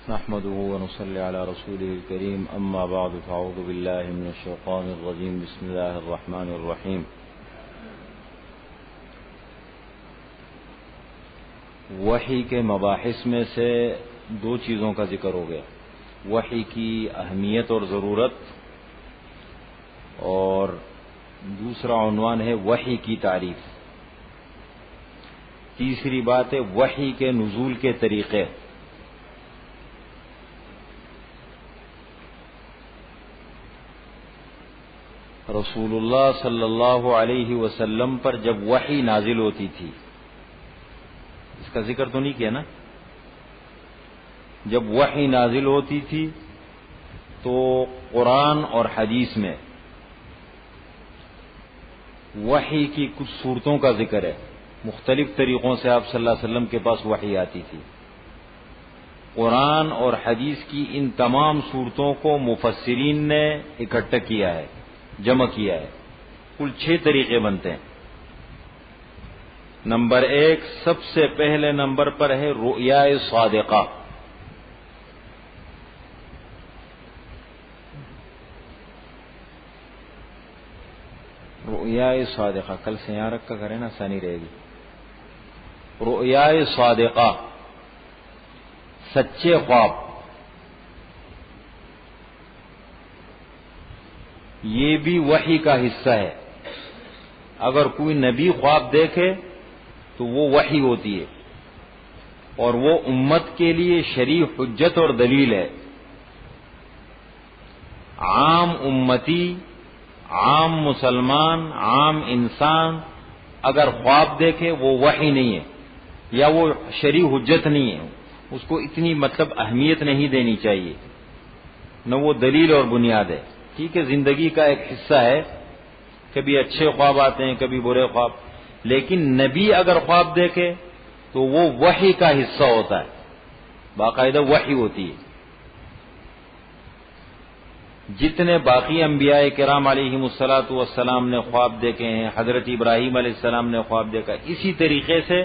نحمده ونصلي على رسوله الكريم اما بعد فاعوذ بالله من الشيطان الرجيم بسم الله الرحمن الرحيم. وحی کے مباحث میں سے دو چیزوں کا ذکر ہو گیا، وحی کی اہمیت اور ضرورت، اور دوسرا عنوان ہے وحی کی تعریف. تیسری بات ہے وحی کے نزول کے طریقے. رسول اللہ صلی اللہ علیہ وسلم پر جب وحی نازل ہوتی تھی، اس کا ذکر تو نہیں کیا نا، جب وحی نازل ہوتی تھی تو قرآن اور حدیث میں وحی کی کچھ صورتوں کا ذکر ہے. مختلف طریقوں سے آپ صلی اللہ علیہ وسلم کے پاس وحی آتی تھی. قرآن اور حدیث کی ان تمام صورتوں کو مفسرین نے اکٹھا کیا ہے، جمع کیا ہے. کل 6 طریقے بنتے ہیں. نمبر 1، سب سے پہلے نمبر پر ہے رؤیا صادقہ. رؤیا صادقہ کل سے یہاں رکھ کر کریں نا، آسانی رہے گی. رؤیا صادقہ، سچے خواب. یہ بھی وحی کا حصہ ہے. اگر کوئی نبی خواب دیکھے تو وہ وحی ہوتی ہے، اور وہ امت کے لیے شرعی حجت اور دلیل ہے. عام امتی، عام مسلمان، عام انسان اگر خواب دیکھے وہ وحی نہیں ہے یا وہ شرعی حجت نہیں ہے، اس کو اتنی اہمیت نہیں دینی چاہیے، نہ وہ دلیل اور بنیاد ہے. ٹھیک ہے، زندگی کا ایک حصہ ہے، کبھی اچھے خواب آتے ہیں کبھی برے خواب، لیکن نبی اگر خواب دیکھے تو وہ وحی کا حصہ ہوتا ہے، باقاعدہ وحی ہوتی ہے. جتنے باقی انبیاء کرام علیہم الصلاۃ والسلام نے خواب دیکھے ہیں، حضرت ابراہیم علیہ السلام نے خواب دیکھا، اسی طریقے سے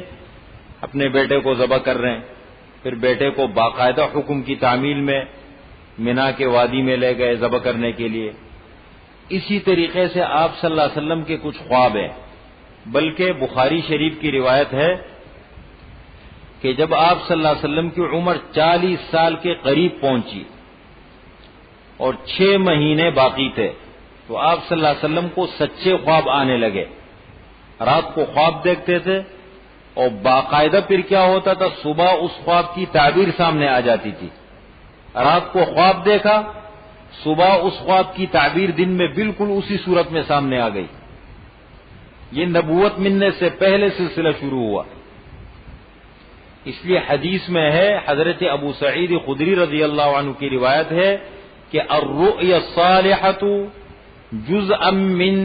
اپنے بیٹے کو ذبح کر رہے ہیں، پھر بیٹے کو باقاعدہ حکم کی تعمیل میں مینا کے وادی میں لے گئے ذبح کرنے کے لیے. اسی طریقے سے آپ صلی اللہ علیہ وسلم کے کچھ خواب ہیں. بلکہ بخاری شریف کی روایت ہے کہ جب آپ صلی اللہ علیہ وسلم کی عمر 40 سال کے قریب پہنچی اور 6 مہینے باقی تھے تو آپ صلی اللہ علیہ وسلم کو سچے خواب آنے لگے. رات کو خواب دیکھتے تھے اور باقاعدہ پھر کیا ہوتا تھا، صبح اس خواب کی تعبیر سامنے آ جاتی تھی. رات کو خواب دیکھا، صبح اس خواب کی تعبیر دن میں بالکل اسی صورت میں سامنے آ گئی. یہ نبوت ملنے سے پہلے سلسلہ شروع ہوا. اس لیے حدیث میں ہے، حضرت ابو سعید خدری رضی اللہ عنہ کی روایت ہے کہ الرؤیا الصالحۃ جزء من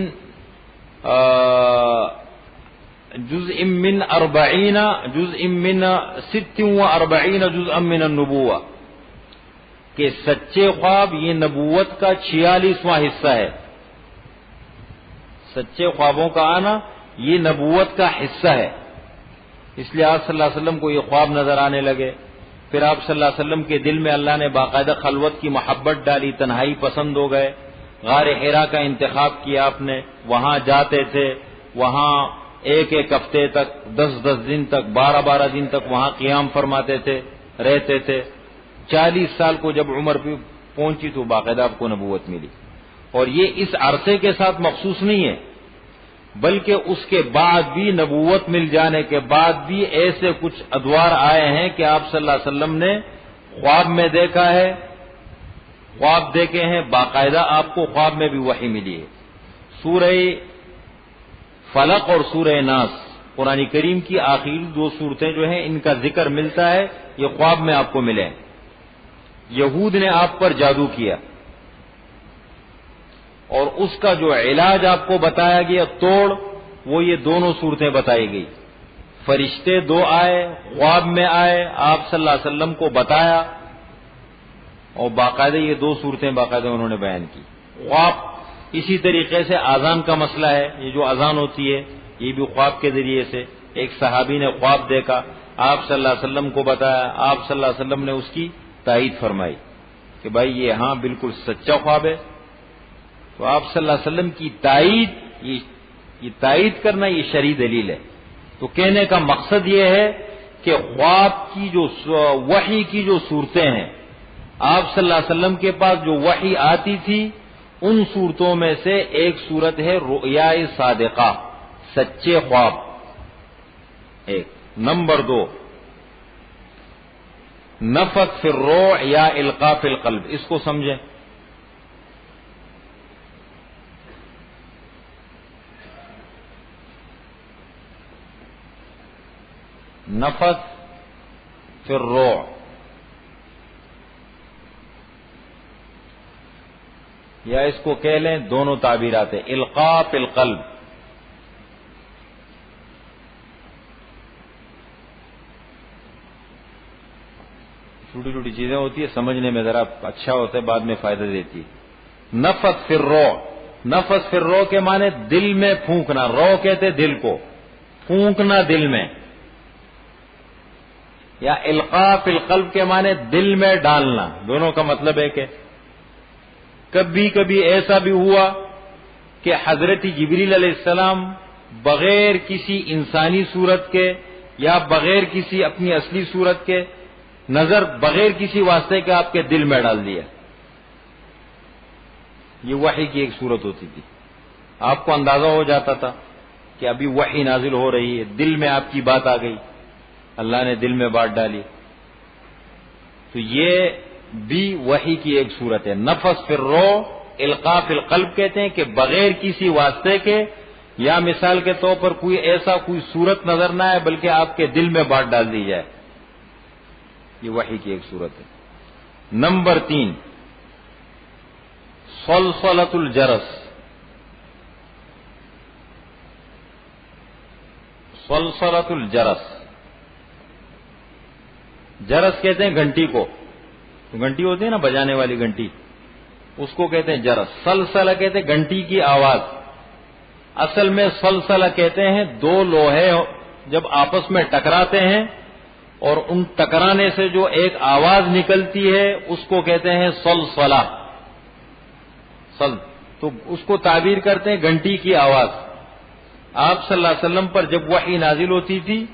46 جزءا من النبوہ، کہ سچے خواب یہ نبوت کا 46واں حصہ ہے. سچے خوابوں کا آنا یہ نبوت کا حصہ ہے. اس لیے آپ صلی اللہ علیہ وسلم کو یہ خواب نظر آنے لگے. پھر آپ صلی اللہ علیہ وسلم کے دل میں اللہ نے باقاعدہ خلوت کی محبت ڈالی، تنہائی پسند ہو گئے. غار حرا کا انتخاب کیا آپ نے، وہاں جاتے تھے، وہاں ایک ہفتے تک، 10 دن تک، 12 دن تک وہاں قیام فرماتے تھے، رہتے تھے. 40 سال کو جب عمر پہ پہنچی تو باقاعدہ آپ کو نبوت ملی. اور یہ اس عرصے کے ساتھ مخصوص نہیں ہے، بلکہ اس کے بعد بھی، نبوت مل جانے کے بعد بھی ایسے کچھ ادوار آئے ہیں کہ آپ صلی اللہ علیہ وسلم نے خواب میں دیکھا ہے، خواب دیکھے ہیں، باقاعدہ آپ کو خواب میں بھی وحی ملی ہے. سورہ فلق اور سورہ ناس قرآن کریم کی آخری 2 صورتیں جو ہیں، ان کا ذکر ملتا ہے، یہ خواب میں آپ کو ملے. یہود نے آپ پر جادو کیا اور اس کا جو علاج آپ کو بتایا گیا، توڑ، وہ یہ دونوں صورتیں بتائی گئی. فرشتے 2 آئے، خواب میں آئے، آپ صلی اللہ علیہ وسلم کو بتایا، اور باقاعدہ یہ 2 صورتیں باقاعدہ انہوں نے بیان کی. خواب اسی طریقے سے اذان کا مسئلہ ہے، یہ جو اذان ہوتی ہے یہ بھی خواب کے ذریعے سے. ایک صحابی نے خواب دیکھا، آپ صلی اللہ علیہ وسلم کو بتایا، آپ صلی اللہ علیہ وسلم نے اس کی تائید فرمائی کہ بھائی یہ ہاں بالکل سچا خواب ہے. تو آپ صلی اللہ علیہ وسلم کی تائید، یہ تائید کرنا یہ شرعی دلیل ہے. تو کہنے کا مقصد یہ ہے کہ خواب کی جو وحی کی جو صورتیں ہیں، آپ صلی اللہ علیہ وسلم کے پاس جو وحی آتی تھی ان صورتوں میں سے ایک صورت ہے رؤیا صادقہ، سچے خواب. ایک. نمبر 2، نفخ فی الروع یا القاء فی القلب. اس کو سمجھیں. نفخ فی الروع، یا اس کو کہہ لیں دونوں تعبیرات ہیں، القاء فی القلب. چھوٹی چھوٹی چیزیں ہوتی ہے، سمجھنے میں ذرا اچھا ہوتا ہے، بعد میں فائدہ دیتی ہے. نفخ فی الروع، نفخ فی الروع کے معنی دل میں پھونکنا. رو کہتے دل کو، پھونکنا دل میں. یا القاء فی القلب کے معنی دل میں ڈالنا. دونوں کا مطلب ہے کہ کبھی کبھی ایسا بھی ہوا کہ حضرت جبریل علیہ السلام بغیر کسی انسانی صورت کے یا بغیر کسی اپنی اصلی صورت کے، نظر بغیر کسی واسطے کے آپ کے دل میں ڈال دیا. یہ وحی کی ایک صورت ہوتی تھی. آپ کو اندازہ ہو جاتا تھا کہ ابھی وحی نازل ہو رہی ہے، دل میں آپ کی بات آ گئی، اللہ نے دل میں بات ڈالی. تو یہ بھی وحی کی ایک صورت ہے. نفخ فی الروع، القاء فی القلب کہتے ہیں کہ بغیر کسی واسطے کے، یا مثال کے طور پر کوئی ایسا کوئی صورت نظر نہ آئے بلکہ آپ کے دل میں بات ڈال دی جائے. یہ وحی کی ایک صورت ہے. نمبر 3، صلصلۃ الجرس. صلصلۃ الجرس، جرس کہتے ہیں گھنٹی کو. گھنٹی ہوتی ہے نا بجانے والی گھنٹی، اس کو کہتے ہیں جرس. سلسلہ کہتے ہیں گھنٹی کی آواز. اصل میں سلسلہ کہتے ہیں دو لوہے جب آپس میں ٹکراتے ہیں اور ان ٹکرانے سے جو ایک آواز نکلتی ہے اس کو کہتے ہیں سلسلہ. تو اس کو تعبیر کرتے ہیں گھنٹی کی آواز. آپ صلی اللہ علیہ وسلم پر جب وحی نازل ہوتی تھی،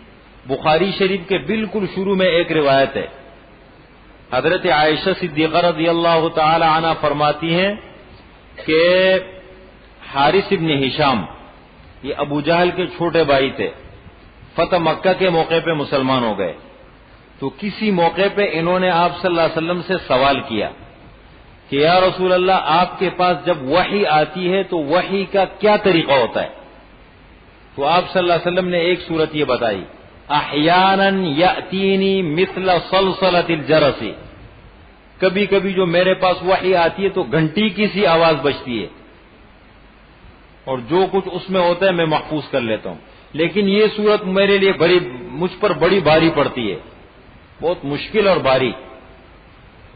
بخاری شریف کے بالکل شروع میں ایک روایت ہے، حضرت عائشہ صدیقہ رضی اللہ تعالی عنہ فرماتی ہیں کہ حارث ابن ہشام، یہ ابو جہل کے چھوٹے بھائی تھے، فتح مکہ کے موقع پہ مسلمان ہو گئے. تو کسی موقع پہ انہوں نے آپ صلی اللہ علیہ وسلم سے سوال کیا کہ یا رسول اللہ، آپ کے پاس جب وحی آتی ہے تو وحی کا کیا طریقہ ہوتا ہے؟ تو آپ صلی اللہ علیہ وسلم نے ایک صورت یہ بتائی، احیانا یاتینی مثل صلصلۃ الجرس. کبھی کبھی جو میرے پاس وحی آتی ہے تو گھنٹی کی سی آواز بجتی ہے، اور جو کچھ اس میں ہوتا ہے میں محفوظ کر لیتا ہوں. لیکن یہ صورت میرے لیے مجھ پر بڑی بھاری پڑتی ہے، بہت مشکل اور بھاری.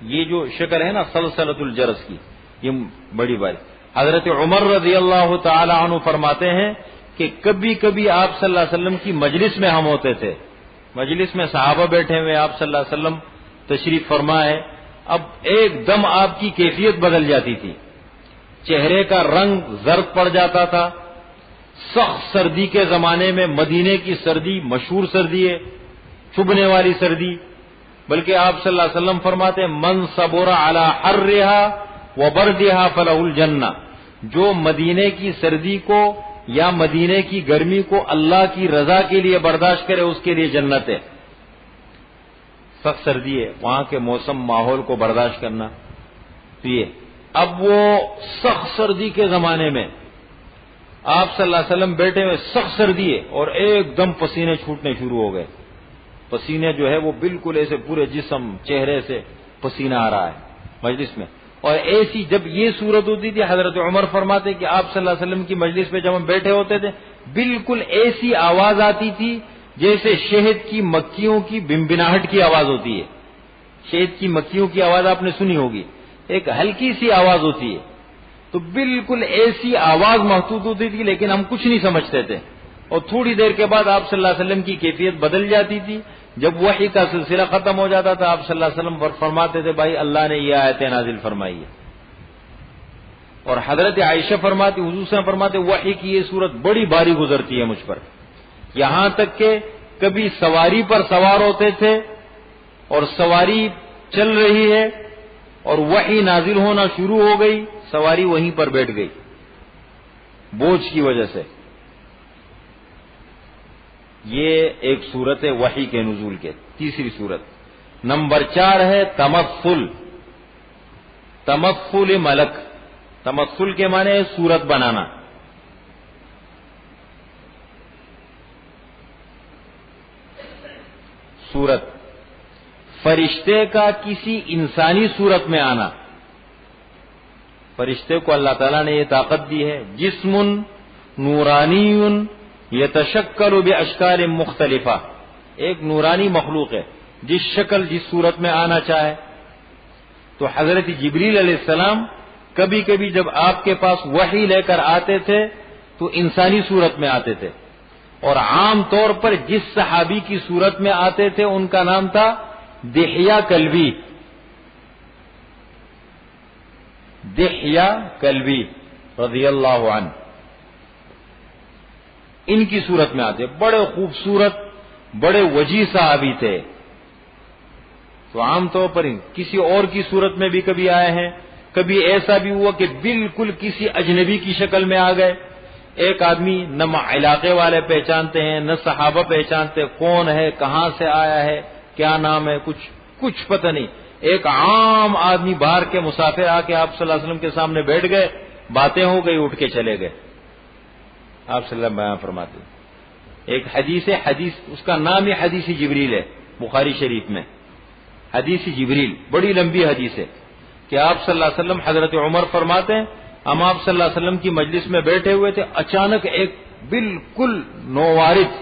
یہ جو شکل ہے نا سلسلۃ الجرس کی، یہ بڑی بھاری. حضرت عمر رضی اللہ تعالی عنہ فرماتے ہیں کہ کبھی کبھی آپ صلی اللہ علیہ وسلم کی مجلس میں ہم ہوتے تھے، مجلس میں صحابہ بیٹھے ہوئے، آپ صلی اللہ علیہ وسلم تشریف فرما ہے. اب ایک دم آپ کی کیفیت بدل جاتی تھی، چہرے کا رنگ زرد پڑ جاتا تھا. سخت سردی کے زمانے میں مدینے کی سردی مشہور سردی ہے، چبھنے والی سردی. بلکہ آپ صلی اللہ علیہ وسلم فرماتے ہیں من صبر علی حرھا وبردھا فلہ الجنہ. جو مدینے کی سردی کو یا مدینے کی گرمی کو اللہ کی رضا کے لیے برداشت کرے اس کے لیے جنت ہے. سخت سردی ہے، وہاں کے موسم ماحول کو برداشت کرنا. تو یہ اب وہ سخت سردی کے زمانے میں آپ صلی اللہ علیہ وسلم بیٹھے ہوئے، سخت سردی ہے اور ایک دم پسینے چھوٹنے شروع ہو گئے. پسینے جو ہے وہ بالکل ایسے پورے جسم چہرے سے پسینہ آ رہا ہے مجلس میں. اور ایسی جب یہ صورت ہوتی تھی، حضرت عمر فرماتے کہ آپ صلی اللہ علیہ وسلم کی مجلس پہ جب ہم بیٹھے ہوتے تھے بالکل ایسی آواز آتی تھی جیسے شہد کی مکھیوں کی بنبناہٹ کی آواز ہوتی ہے. شہد کی مکھیوں کی آواز آپ نے سنی ہوگی، ایک ہلکی سی آواز ہوتی ہے. تو بالکل ایسی آواز محسوس ہوتی تھی، لیکن ہم کچھ نہیں سمجھتے تھے. اور تھوڑی دیر کے بعد آپ صلی اللہ علیہ وسلم کی کیفیت بدل جاتی تھی. جب وحی کا سلسلہ ختم ہو جاتا تھا آپ صلی اللہ علیہ وسلم فرماتے تھے بھائی اللہ نے یہ آیتیں نازل فرمائی ہے. اور حضرت عائشہ فرماتی، حضور صلی اللہ علیہ وسلم فرماتے وحی کی یہ صورت بڑی بھاری گزرتی ہے مجھ پر، یہاں تک کہ کبھی سواری پر سوار ہوتے تھے اور سواری چل رہی ہے اور وحی نازل ہونا شروع ہو گئی، سواری وہیں پر بیٹھ گئی بوجھ کی وجہ سے. یہ ایک صورت ہے وحی کے نزول کے. تیسری صورت نمبر 4 ہے تمثل. تمثل ملک. تمثل کے معنی ہے صورت بنانا. صورت فرشتے کا کسی انسانی صورت میں آنا. فرشتے کو اللہ تعالیٰ نے یہ طاقت دی ہے. جسم نورانی یتشکل باشکال مختلفہ. ایک نورانی مخلوق ہے جس شکل جس صورت میں آنا چاہے. تو حضرت جبریل علیہ السلام کبھی کبھی جب آپ کے پاس وحی لے کر آتے تھے تو انسانی صورت میں آتے تھے، اور عام طور پر جس صحابی کی صورت میں آتے تھے ان کا نام تھا دحیہ کلبی. دحیہ کلبی رضی اللہ عنہ، ان کی صورت میں آتے. بڑے خوبصورت بڑے وجیح صحابی تھے. تو عام طور پر کسی اور کی صورت میں بھی کبھی آئے ہیں. کبھی ایسا بھی ہوا کہ بالکل کسی اجنبی کی شکل میں آ گئے. ایک آدمی نہ علاقے والے پہچانتے ہیں نہ صحابہ پہچانتے، کون ہے کہاں سے آیا ہے کیا نام ہے کچھ پتہ نہیں. ایک عام آدمی باہر کے مسافر آ کے آپ صلی اللہ علیہ وسلم کے سامنے بیٹھ گئے، باتیں ہو گئی، اٹھ کے چلے گئے. آپ صلی اللہ علیہ وسلم بیان فرماتے ایک حدیث ہے، حدیث اس کا نام ہی حدیث جبریل ہے بخاری شریف میں. حدیث جبریل بڑی لمبی حدیث ہے کہ آپ صلی اللہ علیہ وسلم حضرت عمر فرماتے ہیں ہم آپ صلی اللہ علیہ وسلم کی مجلس میں بیٹھے ہوئے تھے، اچانک ایک بالکل نووارث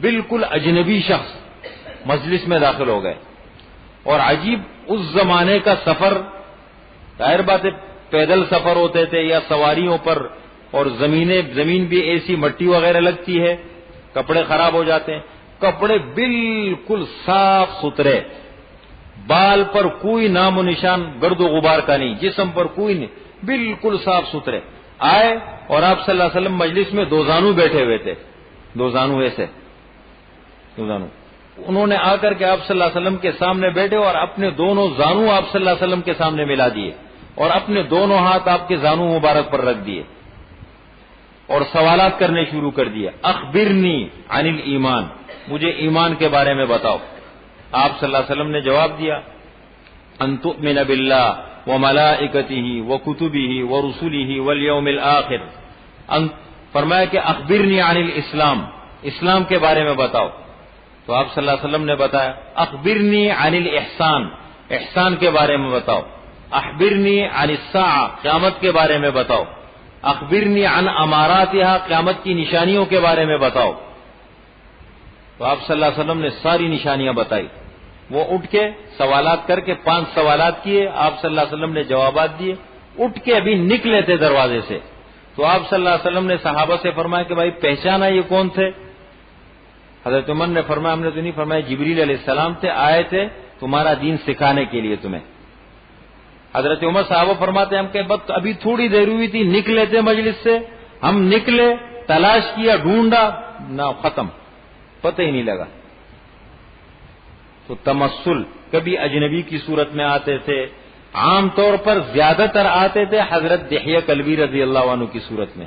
بالکل اجنبی شخص مجلس میں داخل ہو گئے. اور عجیب اس زمانے کا سفر، ظاہر بات ہے پیدل سفر ہوتے تھے یا سواریوں پر، اور زمین بھی ایسی مٹی وغیرہ لگتی ہے، کپڑے خراب ہو جاتے ہیں. کپڑے بالکل صاف ستھرے، بال پر کوئی نام و نشان گرد و غبار کا نہیں، جسم پر کوئی نہیں، بالکل صاف ستھرے آئے. اور آپ صلی اللہ علیہ وسلم مجلس میں دو زانو بیٹھے ہوئے تھے، دو زانو ایسے، دو زانو. انہوں نے آ کر کے آپ صلی اللہ علیہ وسلم کے سامنے بیٹھے اور اپنے دونوں زانو آپ صلی اللہ علیہ وسلم کے سامنے ملا دیے اور اپنے دونوں ہاتھ آپ کے زانو مبارک پر رکھ دیے اور سوالات کرنے شروع کر دیا. اخبرنی عن الایمان، مجھے ایمان کے بارے میں بتاؤ. آپ صلی اللہ علیہ وسلم نے جواب دیا ان تؤمن باللہ وملائکتہ وکتبہ ورسلہ والیوم الآخر. فرمایا کہ اخبرنی عن الاسلام، اسلام کے بارے میں بتاؤ. تو آپ صلی اللہ علیہ وسلم نے بتایا اخبرنی عن الاحسان، احسان کے بارے میں بتاؤ. اخبرنی عن الساعہ، قیامت کے بارے میں بتاؤ. اخبرنی عن اماراتها، قیامت کی نشانیوں کے بارے میں بتاؤ. تو آپ صلی اللہ علیہ وسلم نے ساری نشانیاں بتائی. وہ اٹھ کے سوالات کر کے 5 سوالات کیے، آپ صلی اللہ علیہ وسلم نے جوابات دیے. اٹھ کے ابھی نکلے تھے دروازے سے تو آپ صلی اللہ علیہ وسلم نے صحابہ سے فرمایا کہ بھائی پہچانا یہ کون تھے؟ حضرت عمر نے فرمایا ہم نے تو نہیں. فرمایا جبریل علیہ السلام تھے، آئے تھے تمہارا دین سکھانے کے لیے تمہیں. حضرت عمر صحابہ فرماتے ہیں ہم کہ بس ابھی تھوڑی دیر ہوئی تھی، نکلے تھے مجلس سے، ہم نکلے تلاش کیا ڈھونڈا نہ، ختم، پتہ ہی نہیں لگا. تو تمثل کبھی اجنبی کی صورت میں آتے تھے، عام طور پر زیادہ تر آتے تھے حضرت دحیہ کلبی رضی اللہ عنہ کی صورت میں.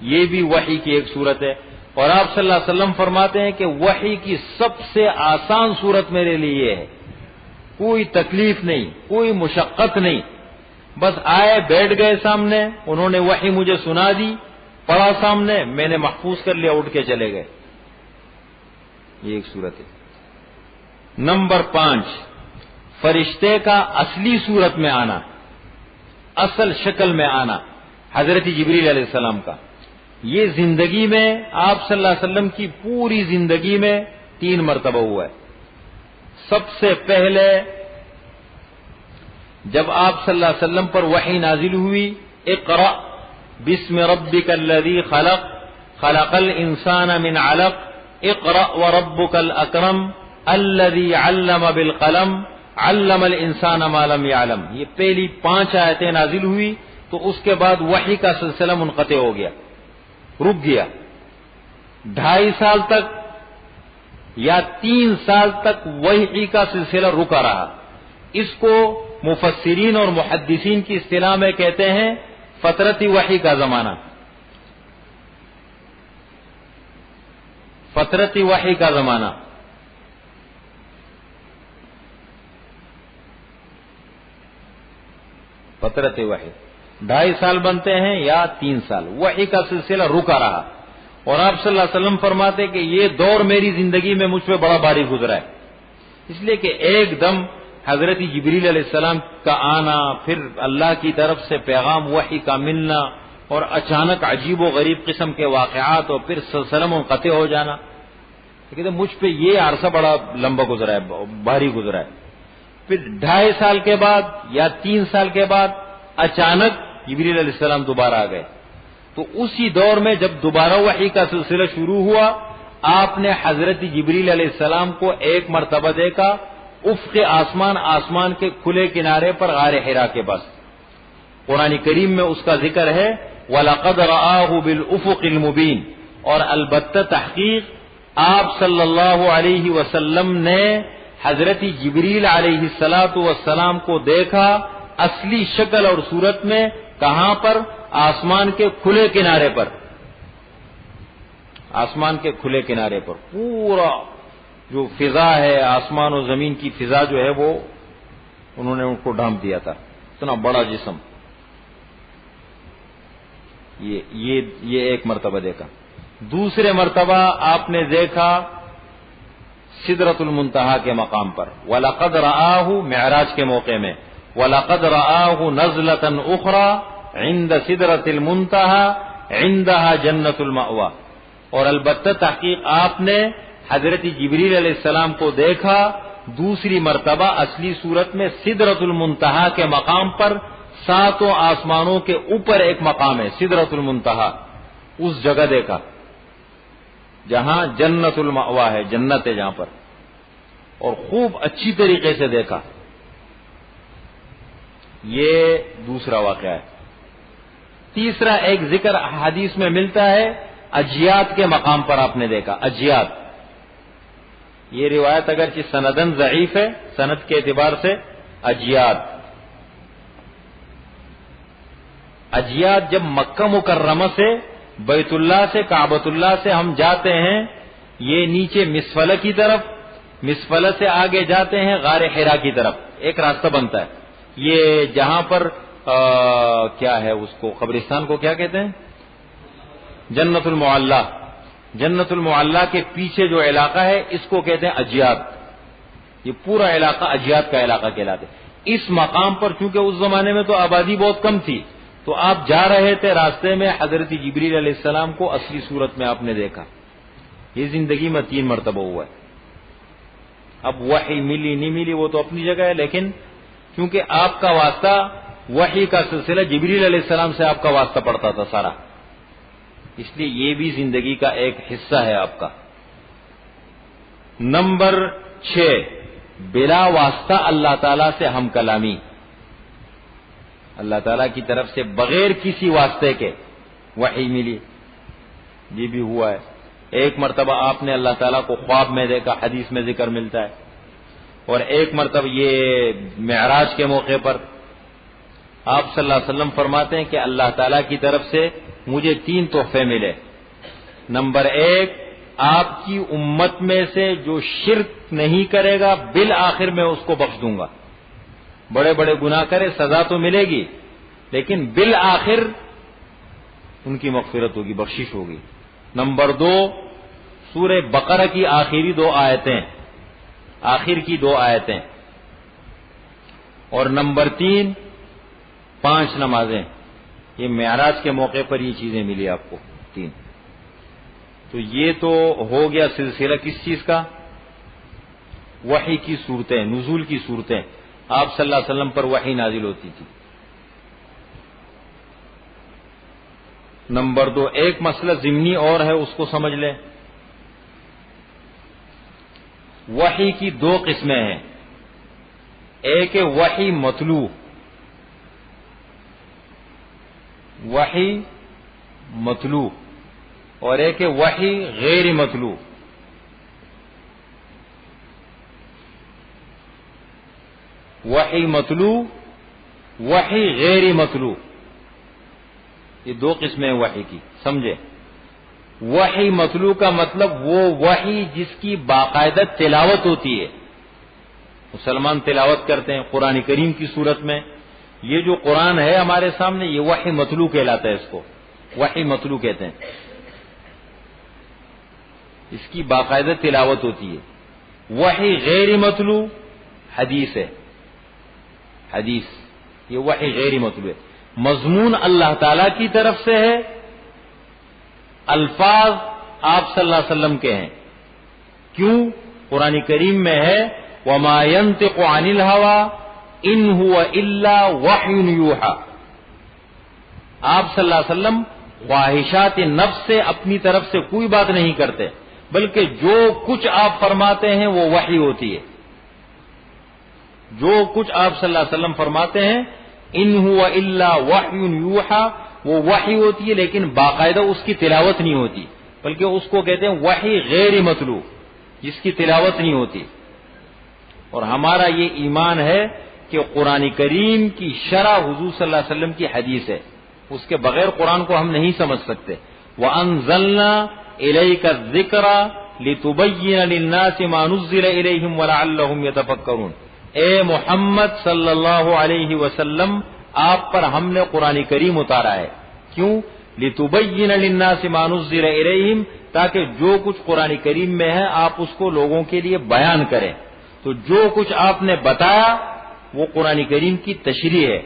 یہ بھی وحی کی ایک صورت ہے. اور آپ صلی اللہ علیہ وسلم فرماتے ہیں کہ وحی کی سب سے آسان صورت میرے لیے یہ ہے، کوئی تکلیف نہیں، کوئی مشقت نہیں، بس آئے بیٹھ گئے سامنے، انہوں نے وحی مجھے سنا دی، پڑھا سامنے، میں نے محفوظ کر لیا، اٹھ کے چلے گئے. یہ ایک صورت ہے. نمبر 5 فرشتے کا اصلی صورت میں آنا، اصل شکل میں آنا حضرت جبریل علیہ السلام کا. یہ زندگی میں آپ صلی اللہ علیہ وسلم کی پوری زندگی میں 3 مرتبہ ہوا ہے. سب سے پہلے جب آپ صلی اللہ علیہ وسلم پر وحی نازل ہوئی، اقرأ بسم ربک الذی خلق خلق الانسان من علق اقرأ وربک الاکرم الذی علم بالقلم علم الانسان ما لم یعلم. یہ پہلی 5 آیتیں نازل ہوئی تو اس کے بعد وحی کا سلسلہ منقطع ہو گیا، رک گیا. 2.5 سال تک یا 3 سال تک وحی کا سلسلہ رکا رہا. اس کو مفسرین اور محدثین کی اصطلاح میں کہتے ہیں فترتی وحی کا زمانہ. فترتی وحی کا زمانہ. فترت وحی 2.5 سال بنتے ہیں یا 3 سال. وحی کا سلسلہ رکا رہا. اور آپ صلی اللہ علیہ وسلم فرماتے کہ یہ دور میری زندگی میں مجھ پہ بڑا بھاری گزرا ہے، اس لیے کہ ایک دم حضرت جبریل علیہ السلام کا آنا، پھر اللہ کی طرف سے پیغام وحی کا ملنا، اور اچانک عجیب و غریب قسم کے واقعات، اور پھر سلسلہ منقطع ہو جانا. کہتے مجھ پہ یہ عرصہ بڑا لمبا گزرا ہے، بھاری گزرا ہے. پھر 2.5 سال کے بعد یا 3 سال کے بعد اچانک جبریل علیہ السلام دوبارہ آ گئے. تو اسی دور میں جب دوبارہ وحی کا سلسلہ شروع ہوا، آپ نے حضرت جبریل علیہ السلام کو ایک مرتبہ دیکھا افق آسمان کے کھلے کنارے پر غار حرا کے پاس. قرآن کریم میں اس کا ذکر ہے وَلَقَدْ رَآهُ بِالْأُفُقِ الْمُبِينِ. اور البتہ تحقیق آپ صلی اللہ علیہ وسلم نے حضرت جبریل علیہ السلام کو دیکھا اصلی شکل اور صورت میں. کہاں پر؟ آسمان کے کھلے کنارے پر. آسمان کے کھلے کنارے پر پورا جو فضا ہے، آسمان و زمین کی فضا جو ہے وہ انہوں نے ان کو ڈھانپ دیا تھا. اتنا بڑا جسم. یہ ایک مرتبہ دیکھا. دوسرے مرتبہ آپ نے دیکھا سدرۃ المنتہا کے مقام پر. وَلَقَدْ رَآهُ معراج کے موقع میں. وَلَقَدْ رَآهُ نَزْلَةً أُخْرَى عِنْدَ سِدْرَةِ الْمُنتَهَا عِنْدَهَا جَنَّةُ الْمَأْوَى. اور البتہ تحقیق آپ نے حضرت جبریل علیہ السلام کو دیکھا دوسری مرتبہ اصلی صورت میں سدرۃ المنتہا کے مقام پر. 7 آسمانوں کے اوپر ایک مقام ہے سدرۃ المنتہا. اس جگہ دیکھا جہاں جنت المأوا ہے، جنت ہے جہاں پر. اور خوب اچھی طریقے سے دیکھا. یہ دوسرا واقعہ ہے. تیسرا ایک ذکر حدیث میں ملتا ہے اجیات کے مقام پر آپ نے دیکھا. اجیات، یہ روایت اگرچہ سندن ضعیف ہے، سند کے اعتبار سے اجیات جب مکہ مکرمہ سے بیت اللہ سے کعبۃ اللہ سے ہم جاتے ہیں، یہ نیچے مسفلہ کی طرف، مسفلہ سے آگے جاتے ہیں غار حرا کی طرف. ایک راستہ بنتا ہے. یہ جہاں پر کیا ہے اس کو قبرستان کو کیا کہتے ہیں؟ جنت المعلا. جنت المعلا کے پیچھے جو علاقہ ہے اس کو کہتے ہیں اجیات. یہ پورا علاقہ اجیات کا علاقہ کہلاتے. اس مقام پر چونکہ اس زمانے میں تو آبادی بہت کم تھی، تو آپ جا رہے تھے راستے میں حضرت جبریل علیہ السلام کو اصلی صورت میں آپ نے دیکھا. یہ زندگی میں 3 مرتبہ ہوا ہے. اب وحی ملی نہیں ملی وہ تو اپنی جگہ ہے، لیکن کیونکہ آپ کا واسطہ وحی کا سلسلہ جبریل علیہ السلام سے آپ کا واسطہ پڑتا تھا سارا، اس لیے یہ بھی زندگی کا ایک حصہ ہے آپ کا. نمبر 6 بلا واسطہ اللہ تعالی سے ہم کلامی. اللہ تعالیٰ کی طرف سے بغیر کسی واسطے کے وحی ملی، یہ بھی ہوا ہے. ایک مرتبہ آپ نے اللہ تعالیٰ کو خواب میں دیکھا، حدیث میں ذکر ملتا ہے. اور ایک مرتبہ یہ معراج کے موقع پر آپ صلی اللہ علیہ وسلم فرماتے ہیں کہ اللہ تعالیٰ کی طرف سے مجھے 3 تحفے ملے. نمبر 1، آپ کی امت میں سے جو شرک نہیں کرے گا بالآخر میں اس کو بخش دوں گا. بڑے بڑے گناہ کرے سزا تو ملے گی، لیکن بالآخر ان کی مغفرت ہوگی، بخشش ہوگی. نمبر 2، سورہ بقرہ کی آخری 2 آیتیں، آخر کی 2 آیتیں. اور نمبر 3، 5 نمازیں. یہ معراج کے موقع پر یہ چیزیں ملی آپ کو 3. تو یہ تو ہو گیا سلسلہ کس چیز کا؟ وحی کی صورتیں، نزول کی صورتیں. آپ صلی اللہ علیہ وسلم پر وحی نازل ہوتی تھی. نمبر 2، ایک مسئلہ ضمنی اور ہے، اس کو سمجھ لیں. وحی کی دو قسمیں ہیں، ایک ہے وحی مطلوع، وحی مطلوع، اور ایک ہے وحی غیر مطلوع۔ وحی مطلوع، وحی غیر مطلوع، یہ دو قسمیں ہیں وحی کی، سمجھے؟ وحی مطلوع کا مطلب وہ وحی جس کی باقاعدہ تلاوت ہوتی ہے، مسلمان تلاوت کرتے ہیں قرآن کریم کی صورت میں، یہ جو قرآن ہے ہمارے سامنے یہ وحی مطلوع کہلاتا ہے، اس کو وحی مطلوع کہتے ہیں، اس کی باقاعدہ تلاوت ہوتی ہے۔ وحی غیر مطلوع حدیث ہے، حدیث یہ وحی غیر مطلوع ہے، مضمون اللہ تعالی کی طرف سے ہے، الفاظ آپ صلی اللہ علیہ وسلم کے ہیں۔ کیوں؟ قرآن کریم میں ہے وَمَا يَنطِقُ عَنِ الْهَوَىٰ إِنْ هُوَ إِلَّا وَحْيٌ يُوحَىٰ، آپ صلی اللہ علیہ وسلم خواہشات نفس سے اپنی طرف سے کوئی بات نہیں کرتے، بلکہ جو کچھ آپ فرماتے ہیں وہ وحی ہوتی ہے، جو کچھ آپ صلی اللہ علیہ وسلم فرماتے ہیں ان هو الا وحی یوحى، وہ وحی ہوتی ہے لیکن باقاعدہ اس کی تلاوت نہیں ہوتی، بلکہ اس کو کہتے ہیں وحی غیر مطلوع، جس کی تلاوت نہیں ہوتی۔ اور ہمارا یہ ایمان ہے کہ قرآن کریم کی شرح حضور صلی اللہ علیہ وسلم کی حدیث ہے، اس کے بغیر قرآن کو ہم نہیں سمجھ سکتے۔ وَأَنزَلْنَا إِلَيْكَ الذِّكْرَ لِتُبَيِّنَ لِلنَّاسِ مَا نُزِّلَ إِلَيْهِمْ وَلَعَلَّهُمْ يَتَفَكَّرُونَ، اے محمد صلی اللہ علیہ وسلم، آپ پر ہم نے قرآن کریم اتارا ہے، کیوں؟ لِتُبَيِّنَ لِلنَّاسِ مَا نُزِّلَ إِلَيْهِمْ، تاکہ جو کچھ قرآن کریم میں ہے آپ اس کو لوگوں کے لیے بیان کریں۔ تو جو کچھ آپ نے بتایا وہ قرآن کریم کی تشریح ہے۔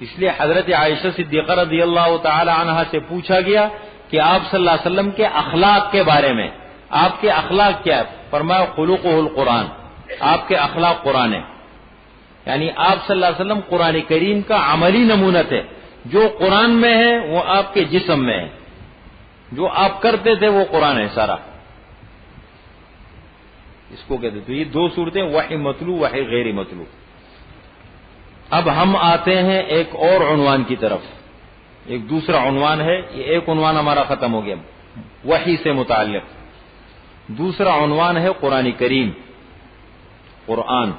اس لیے حضرت عائشہ صدیقہ رضی اللہ تعالی عنہا سے پوچھا گیا کہ آپ صلی اللہ علیہ وسلم کے اخلاق کے بارے میں، آپ کے اخلاق کیا ہے؟ فرمایا خلقہ القرآن، آپ کے اخلاق قرآن ہے، یعنی آپ صلی اللہ علیہ وسلم قرآن کریم کا عملی نمونہ تھے، جو قرآن میں ہے وہ آپ کے جسم میں ہے، جو آپ کرتے تھے وہ قرآن ہے سارا، اس کو کہتے تو یہ دو صورتیں وحی مطلوع وحی غیر مطلوع۔ اب ہم آتے ہیں ایک اور عنوان کی طرف، ایک دوسرا عنوان ہے، یہ ایک عنوان ہمارا ختم ہو گیا وحی سے متعلق، دوسرا عنوان ہے قرآن کریم، قرآن۔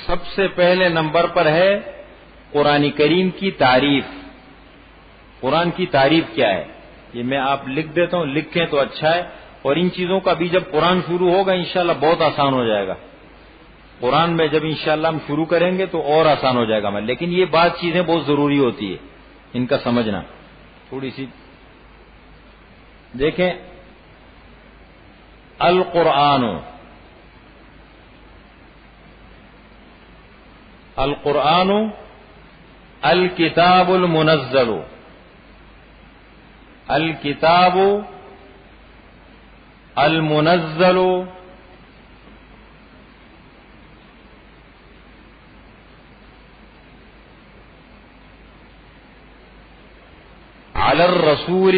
سب سے پہلے نمبر پر ہے قرآن کریم کی تعریف۔ قرآن کی تعریف کیا ہے یہ میں آپ لکھ دیتا ہوں، لکھیں تو اچھا ہے، اور ان چیزوں کا بھی جب قرآن شروع ہوگا انشاءاللہ بہت آسان ہو جائے گا، قرآن میں جب انشاءاللہ ہم شروع کریں گے تو اور آسان ہو جائے گا ہمیں، لیکن یہ بات چیزیں بہت ضروری ہوتی ہے ان کا سمجھنا تھوڑی سی۔ دیکھیں القرآن، القرآن الکتاب المنزل، الکتاب المنزل علی الرسول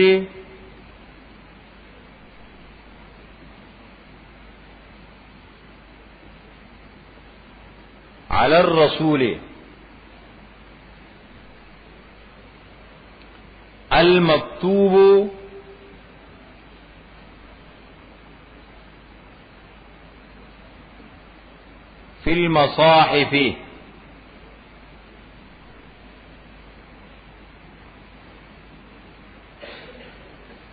علی الرسول المکتوب فی المصاحف،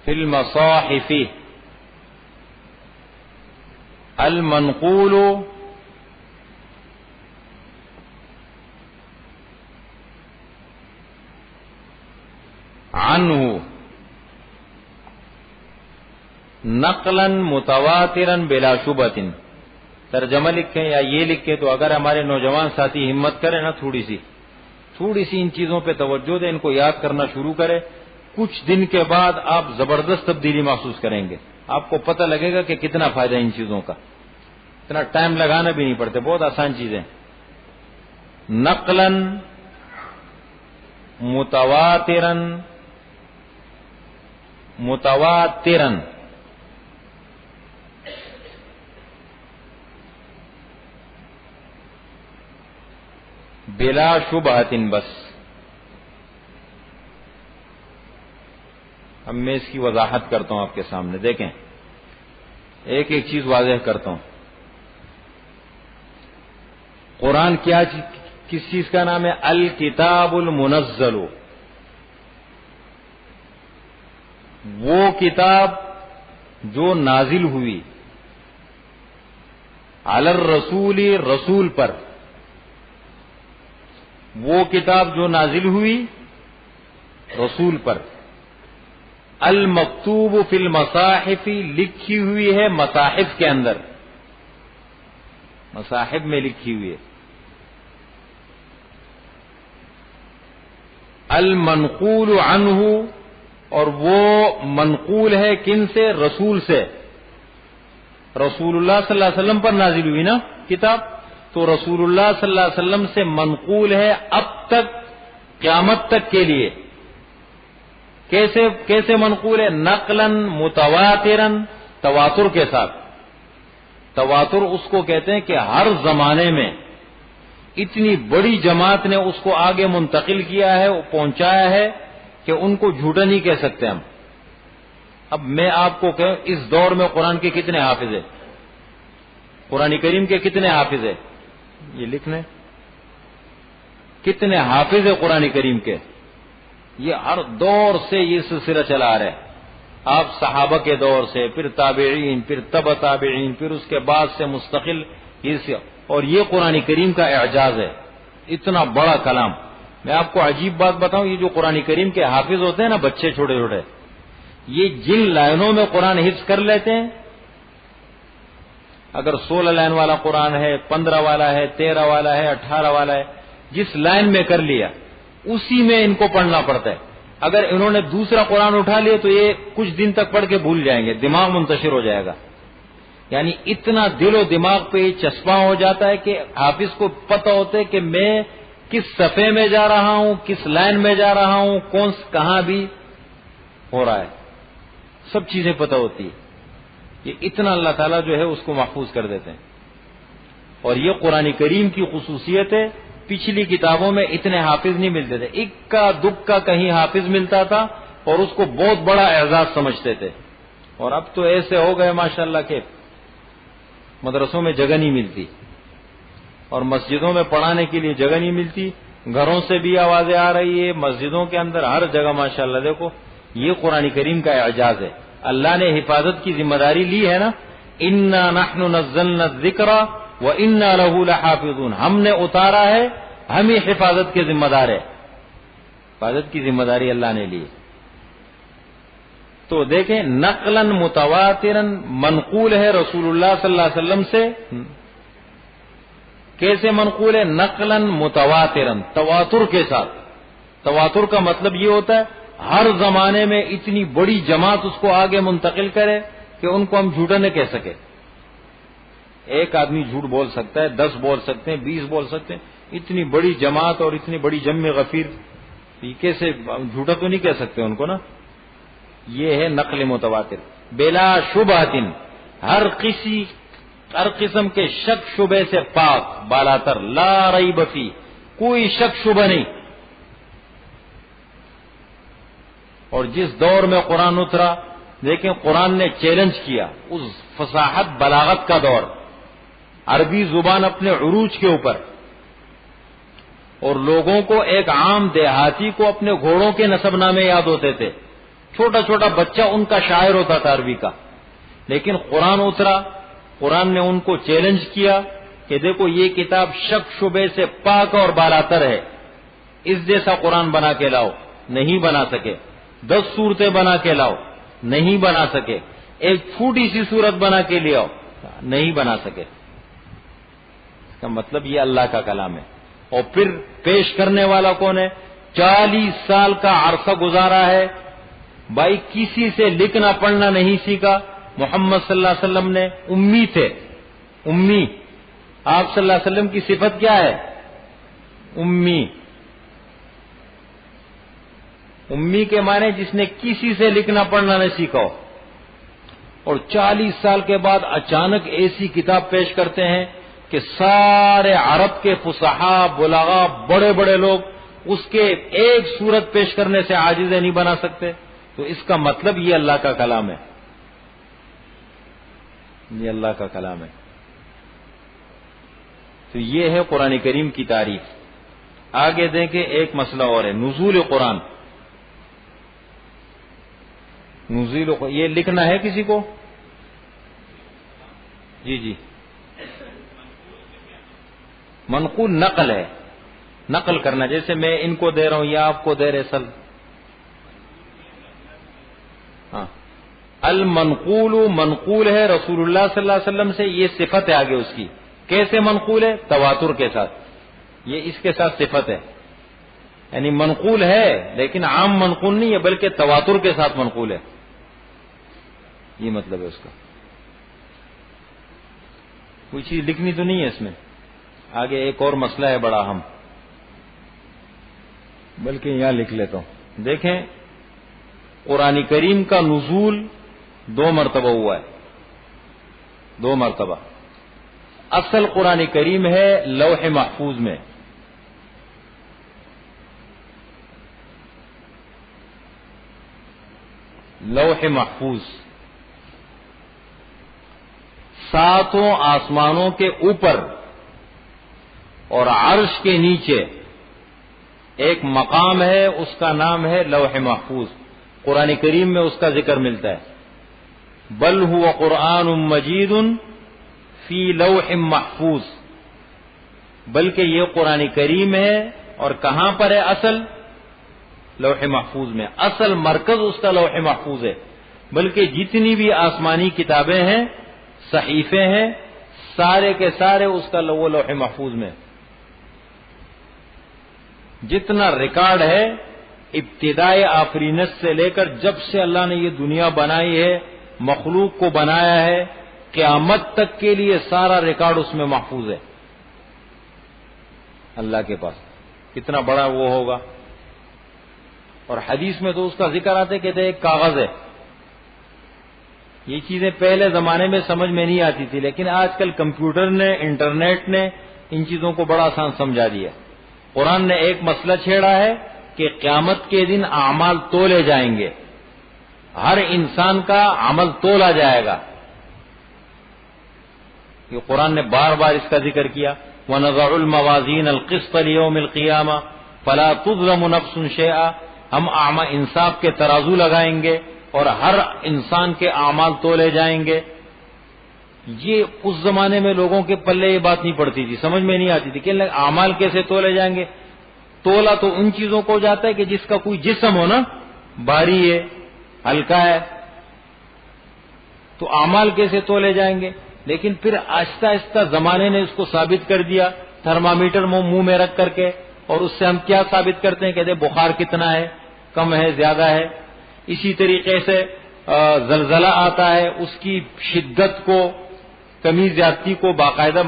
فی المصاحف المنقول عنہ نقلا متواترا بلا شبہۃ۔ ترجمہ لکھیں یا یہ لکھیں تو اگر ہمارے نوجوان ساتھی ہمت کریں نا، تھوڑی سی ان چیزوں پہ توجہ دیں، ان کو یاد کرنا شروع کرے کچھ دن کے بعد آپ زبردست تبدیلی محسوس کریں گے. آپ کو پتہ لگے گا کہ کتنا فائدہ ان چیزوں کا. اتنا ٹائم لگانا بھی نہیں پڑتے، بہت آسان چیزیں. نقلاً متواتراً بلا شبہۃ. بس اب میں اس کی وضاحت کرتا ہوں آپ کے سامنے. دیکھیں، ایک ایک چیز واضح کرتا ہوں. قرآن کس چیز کا نام ہے؟ الکتاب المنزل. وہ کتاب جو نازل ہوئی علی الرسول، رسول پر. وہ کتاب جو نازل ہوئی رسول پر. المکتوب فی المصاحف، لکھی ہوئی ہے مصاحف کے اندر، مصاحف میں لکھی ہوئی ہے. المنقول عنہ، اور وہ منقول ہے کن سے؟ رسول سے. رسول اللہ صلی اللہ علیہ وسلم پر نازل ہوئی نا کتاب، تو رسول اللہ صلی اللہ علیہ وسلم سے منقول ہے اب تک قیامت تک کے لیے. کیسے منقول ہے؟ نقلاً متواتراً، تواتر کے ساتھ. تواتر اس کو کہتے ہیں کہ ہر زمانے میں اتنی بڑی جماعت نے اس کو آگے منتقل کیا ہے، پہنچایا ہے کہ ان کو جھوٹا نہیں کہہ سکتے ہم. اب میں آپ کو کہوں اس دور میں قرآن کے کتنے حافظ ہیں؟ قرآن کریم کے کتنے حافظ ہیں؟ یہ لکھ لیں، کتنے حافظ ہیں قرآن کریم کے. یہ ہر دور سے یہ سلسلہ چلا آ رہا ہے. آپ صحابہ کے دور سے، پھر تابعین، پھر تبع تابعین، پھر اس کے بعد سے مستقل اور یہ قرآن کریم کا اعجاز ہے. اتنا بڑا کلام. میں آپ کو عجیب بات بتاؤں، یہ جو قرآن کریم کے حافظ ہوتے ہیں نا، بچے چھوٹے چھوٹے، یہ جن لائنوں میں قرآن حفظ کر لیتے ہیں، اگر 16 لائن والا قرآن ہے، 15 والا ہے، 13 والا ہے، 18 والا ہے، جس لائن میں کر لیا اسی میں ان کو پڑھنا پڑتا ہے. اگر انہوں نے دوسرا قرآن اٹھا لیا تو یہ کچھ دن تک پڑھ کے بھول جائیں گے، دماغ منتشر ہو جائے گا. یعنی اتنا دل و دماغ پہ یہ چسپاں ہو جاتا ہے کہ حافظ کو پتہ ہوتا ہے کہ میں کس صفحے میں جا رہا ہوں، کس لائن میں جا رہا ہوں، کہاں بھی ہو رہا ہے، سب چیزیں پتہ ہوتی ہے. یہ اتنا اللہ تعالیٰ جو ہے اس کو محفوظ کر دیتے ہیں. اور یہ قرآن کریم کی خصوصیت ہے. پچھلی کتابوں میں اتنے حافظ نہیں ملتے تھے، اکا دکا کہیں حافظ ملتا تھا اور اس کو بہت بڑا اعزاز سمجھتے تھے. اور اب تو ایسے ہو گئے ماشاءاللہ کہ مدرسوں میں جگہ نہیں ملتی اور مسجدوں میں پڑھانے کے لیے جگہ نہیں ملتی. گھروں سے بھی آوازیں آ رہی ہے، مسجدوں کے اندر ہر جگہ ماشاءاللہ. دیکھو یہ قرآن کریم کا اعجاز ہے. اللہ نے حفاظت کی ذمہ داری لی ہے نا. انا نحن نزلنا الذکر وانا له لحافظون. ہم نے اتارا ہے، ہم ہی حفاظت کے ذمہ دار ہے. حفاظت کی ذمہ داری اللہ نے لی. تو دیکھیں، نقلاً متواتراً منقول ہے رسول اللہ صلی اللہ علیہ وسلم سے. کیسے منقول ہے؟ نقلاً متواتراً، تواتر کے ساتھ. تواتر کا مطلب یہ ہوتا ہے ہر زمانے میں اتنی بڑی جماعت اس کو آگے منتقل کرے کہ ان کو ہم جھوٹا نہ کہہ سکے. ایک آدمی جھوٹ بول سکتا ہے، 10 بول سکتے ہیں، 20 بول سکتے ہیں. اتنی بڑی جماعت اور اتنی بڑی جمع غفیر، کیسے جھوٹا تو نہیں کہہ سکتے ان کو نا. یہ ہے نقل متواتر. بلا شبہۃ، ہر قسم کے شک شبے سے پاک، بالاتر. لا ریب فی، کوئی شک شبہ نہیں. اور جس دور میں قرآن اترا، دیکھیں قرآن نے چیلنج کیا اس فصاحت بلاغت کا دور. عربی زبان اپنے عروج کے اوپر، اور لوگوں کو، ایک عام دیہاتی کو اپنے گھوڑوں کے نسب نامے یاد ہوتے تھے. چھوٹا چھوٹا بچہ ان کا شاعر ہوتا تھا عربی کا. لیکن قرآن اترا، قرآن نے ان کو چیلنج کیا کہ دیکھو یہ کتاب شک شبے سے پاک اور بالاتر ہے. اس جیسا قرآن بنا کے لاؤ، نہیں بنا سکے. 10 صورتیں بنا کے لاؤ، نہیں بنا سکے. ایک چھوٹی سی صورت بنا کے لے آؤ، نہیں بنا سکے. اس کا مطلب یہ اللہ کا کلام ہے. اور پھر پیش کرنے والا کون ہے؟ 40 سال کا عرصہ گزارا ہے بھائی کسی سے لکھنا پڑھنا نہیں سیکھا. محمد صلی اللہ علیہ وسلم نے امی تھے, امی. آپ صلی اللہ علیہ وسلم کی صفت کیا ہے؟ امی. امی کے معنی جس نے کسی سے لکھنا پڑھنا نہیں سیکھا ہو. اور 40 سال کے بعد اچانک ایسی کتاب پیش کرتے ہیں کہ سارے عرب کے فصحاء بلغاء بڑے بڑے لوگ اس کے ایک صورت پیش کرنے سے عاجزیں نہیں بنا سکتے. تو اس کا مطلب یہ اللہ کا کلام ہے, یہ اللہ کا کلام ہے. تو یہ ہے قرآن کریم کی تعریف. آگے دیکھیں ایک مسئلہ اور ہے, نزول قرآن. نزول یہ لکھنا ہے کسی کو؟ جی جی, منقول نقل ہے, نقل کرنا. جیسے میں ان کو دے رہا ہوں یا آپ کو دے رہے سل. ہاں, المنقول منقول ہے رسول اللہ صلی اللہ علیہ وسلم سے, یہ صفت ہے آگے اس کی. کیسے منقول ہے؟ تواتر کے ساتھ. یہ اس کے ساتھ صفت ہے, یعنی منقول ہے لیکن عام منقول نہیں ہے بلکہ تواتر کے ساتھ منقول ہے, یہ مطلب ہے اس کا. کوئی چیز لکھنی تو نہیں ہے اس میں. آگے ایک اور مسئلہ ہے بڑا اہم, بلکہ یہاں لکھ لیتا ہوں. دیکھیں قرآن کریم کا نزول 2 مرتبہ ہوا ہے, 2 مرتبہ. اصل قرآن کریم ہے لوح محفوظ میں, لوح محفوظ 7 آسمانوں کے اوپر اور عرش کے نیچے ایک مقام ہے, اس کا نام ہے لوح محفوظ. قرآن کریم میں اس کا ذکر ملتا ہے. بل هو قرآن مجید فی لوح محفوظ, بلکہ یہ قرآن کریم ہے اور کہاں پر ہے اصل؟ لوح محفوظ میں. اصل مرکز اس کا لوح محفوظ ہے, بلکہ جتنی بھی آسمانی کتابیں ہیں, صحیفے ہیں, سارے کے سارے اس کا لوح محفوظ میں. جتنا ریکارڈ ہے ابتدائے آفرینت سے لے کر جب سے اللہ نے یہ دنیا بنائی ہے, مخلوق کو بنایا ہے, قیامت تک کے لیے سارا ریکارڈ اس میں محفوظ ہے اللہ کے پاس. کتنا بڑا وہ ہوگا. اور حدیث میں تو اس کا ذکر آتا ہے, کہتے ہیں ایک کاغذ ہے. یہ چیزیں پہلے زمانے میں سمجھ میں نہیں آتی تھی, لیکن آج کل کمپیوٹر نے, انٹرنیٹ نے ان چیزوں کو بڑا آسان سمجھا دیا. قرآن نے ایک مسئلہ چھیڑا ہے کہ قیامت کے دن اعمال تولے جائیں گے, ہر انسان کا عمل تولا جائے گا. یہ قرآن نے بار بار اس کا ذکر کیا. وَنَضَعُ الْمَوَازِينَ الْقِسْطَ لِيَوْمِ الْقِيَامَةِ فَلَا تُظْلَمُ نَفْسٌ شَيْئًا, ہم انصاف کے ترازو لگائیں گے اور ہر انسان کے اعمال تولے جائیں گے. یہ اس زمانے میں لوگوں کے پلے یہ بات نہیں پڑتی تھی, سمجھ میں نہیں آتی تھی کہ اعمال کیسے تولے جائیں گے. تولا تو ان چیزوں کو جاتا ہے کہ جس کا کوئی جسم ہو نا, بھاری ہے, ہلکا ہے, تو اعمال کیسے تولے جائیں گے. لیکن پھر آہستہ آہستہ زمانے نے اس کو ثابت کر دیا, تھرمامیٹر منہ میں رکھ کر کے, اور اس سے ہم کیا ثابت کرتے ہیں, کہتے ہیں بخار کتنا ہے, کم ہے, زیادہ ہے. اسی طریقے سے زلزلہ آتا ہے, اس کی شدت کو, کمی زیادتی کو باقاعدہ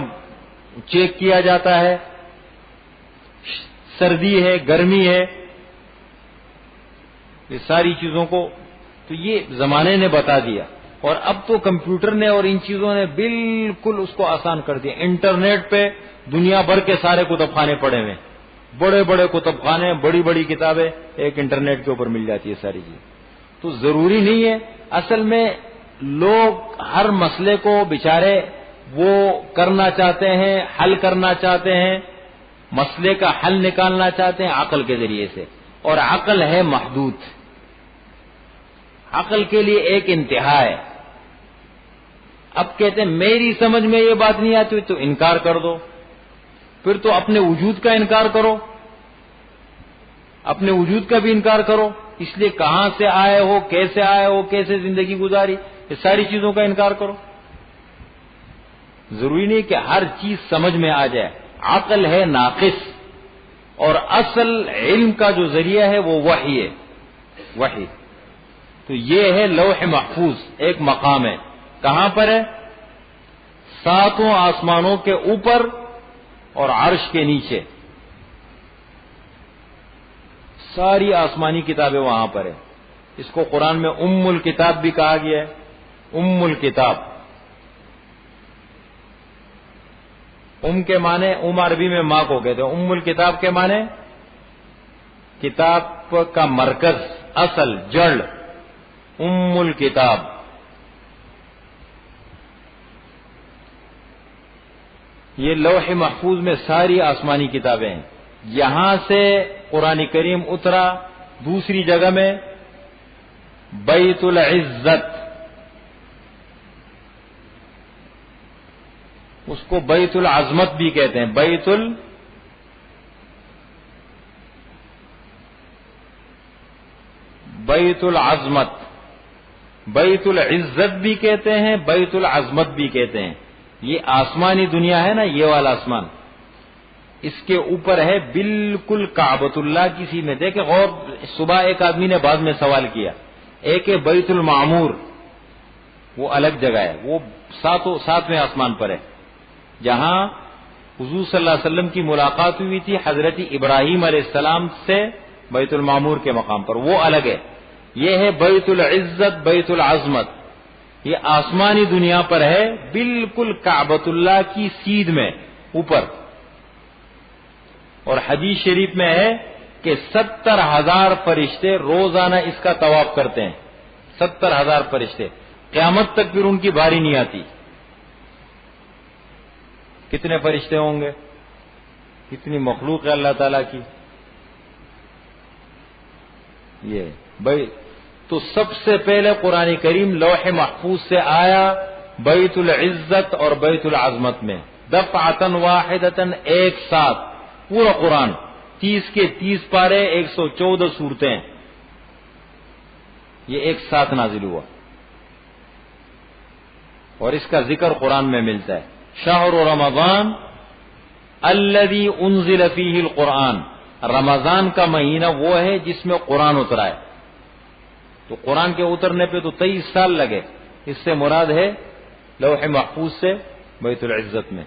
چیک کیا جاتا ہے. سردی ہے, گرمی ہے, یہ ساری چیزوں کو تو یہ زمانے نے بتا دیا. اور اب تو کمپیوٹر نے اور ان چیزوں نے بالکل اس کو آسان کر دیا. انٹرنیٹ پہ دنیا بھر کے سارے کتب خانے پڑے ہوئے, بڑے بڑے کتب خانے, بڑی بڑی کتابیں ایک انٹرنیٹ کے اوپر مل جاتی ہے ساری چیز. تو ضروری نہیں ہے. اصل میں لوگ ہر مسئلے کو بیچارے وہ کرنا چاہتے ہیں, حل کرنا چاہتے ہیں, مسئلے کا حل نکالنا چاہتے ہیں عقل کے ذریعے سے, اور عقل ہے محدود. عقل کے لیے ایک انتہا ہے. اب کہتے ہیں میری سمجھ میں یہ بات نہیں آتی تو انکار کر دو, پھر تو اپنے وجود کا انکار کرو, اپنے وجود کا بھی انکار کرو. اس لیے کہاں سے آئے ہو, کیسے زندگی گزاری, یہ ساری چیزوں کا انکار کرو. ضروری نہیں کہ ہر چیز سمجھ میں آ جائے. عقل ہے ناقص, اور اصل علم کا جو ذریعہ ہے وہ وحی ہے. وحی تو یہ ہے لوح محفوظ، ایک مقام ہے. کہاں پر ہے؟ ساتوں آسمانوں کے اوپر اور عرش کے نیچے. ساری آسمانی کتابیں وہاں پر ہے. اس کو قرآن میں ام الکتاب بھی کہا گیا ہے. ام الکتاب، ام کے معنی، ام عربی میں ماں کو کہتے ہیں. ام الکتاب کے معنی کتاب کا مرکز، اصل، جڑ. ام الکتاب. یہ لوح محفوظ میں ساری آسمانی کتابیں ہیں. یہاں سے قرآن کریم اترا دوسری جگہ میں بیت العزت، اس کو بیت العظمت بھی کہتے ہیں. بیت العظمت، بیت العزت بھی کہتے ہیں، بیت العظمت بھی کہتے ہیں. یہ آسمانی دنیا ہے نا، یہ والا آسمان، اس کے اوپر ہے بالکل کعبۃ اللہ. کسی میں دیکھیں غور، صبح ایک آدمی نے بعد میں سوال کیا، ایک ہے بیت المعمور، وہ الگ جگہ ہے، وہ ساتویں آسمان پر ہے، جہاں حضور صلی اللہ علیہ وسلم کی ملاقات ہوئی تھی حضرت ابراہیم علیہ السلام سے بیت المعمور کے مقام پر، وہ الگ ہے. یہ ہے بیت العزت، بیت العظمت. یہ آسمانی دنیا پر ہے، بالکل کعبۃ اللہ کی سیدھ میں اوپر. اور حدیث شریف میں ہے کہ 70,000 فرشتے روزانہ اس کا طواف کرتے ہیں. 70,000 فرشتے، قیامت تک پھر ان کی باری نہیں آتی. کتنے فرشتے ہوں گے؟ کتنی مخلوق ہے اللہ تعالی کی. یہ بھائی، تو سب سے پہلے قرآن کریم لوح محفوظ سے آیا بیت العزت اور بیت العظمت میں، دفعتاً واحدتاً، ایک ساتھ. پورا قرآن 30 کے 30 پارے، 114 سورتیں، یہ ایک ساتھ نازل ہوا. اور اس کا ذکر قرآن میں ملتا ہے. شہر رمضان الذی انزل فیہ القرآن، رمضان کا مہینہ وہ ہے جس میں قرآن اترا ہے. تو قرآن کے اترنے پہ تو 23 سال لگے. اس سے مراد ہے لوح محفوظ سے بیت العزت میں.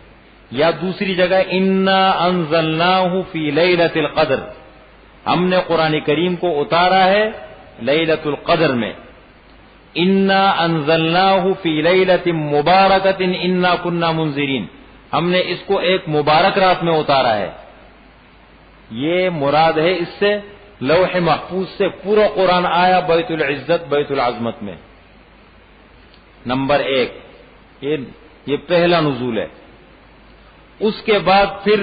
یا دوسری جگہ انا انزلناہ فی لیلۃ القدر، ہم نے قرآن کریم کو اتارا ہے لیلۃ القدر میں. انا انزلناہ فی لیلۃ مبارکۃ انا کنا منذرین، ہم نے اس کو ایک مبارک رات میں اتارا ہے. یہ مراد ہے اس سے لوح محفوظ سے پورا قرآن آیا بیت العزت بیت العظمت میں. نمبر 1 یہ پہلا نزول ہے. اس کے بعد پھر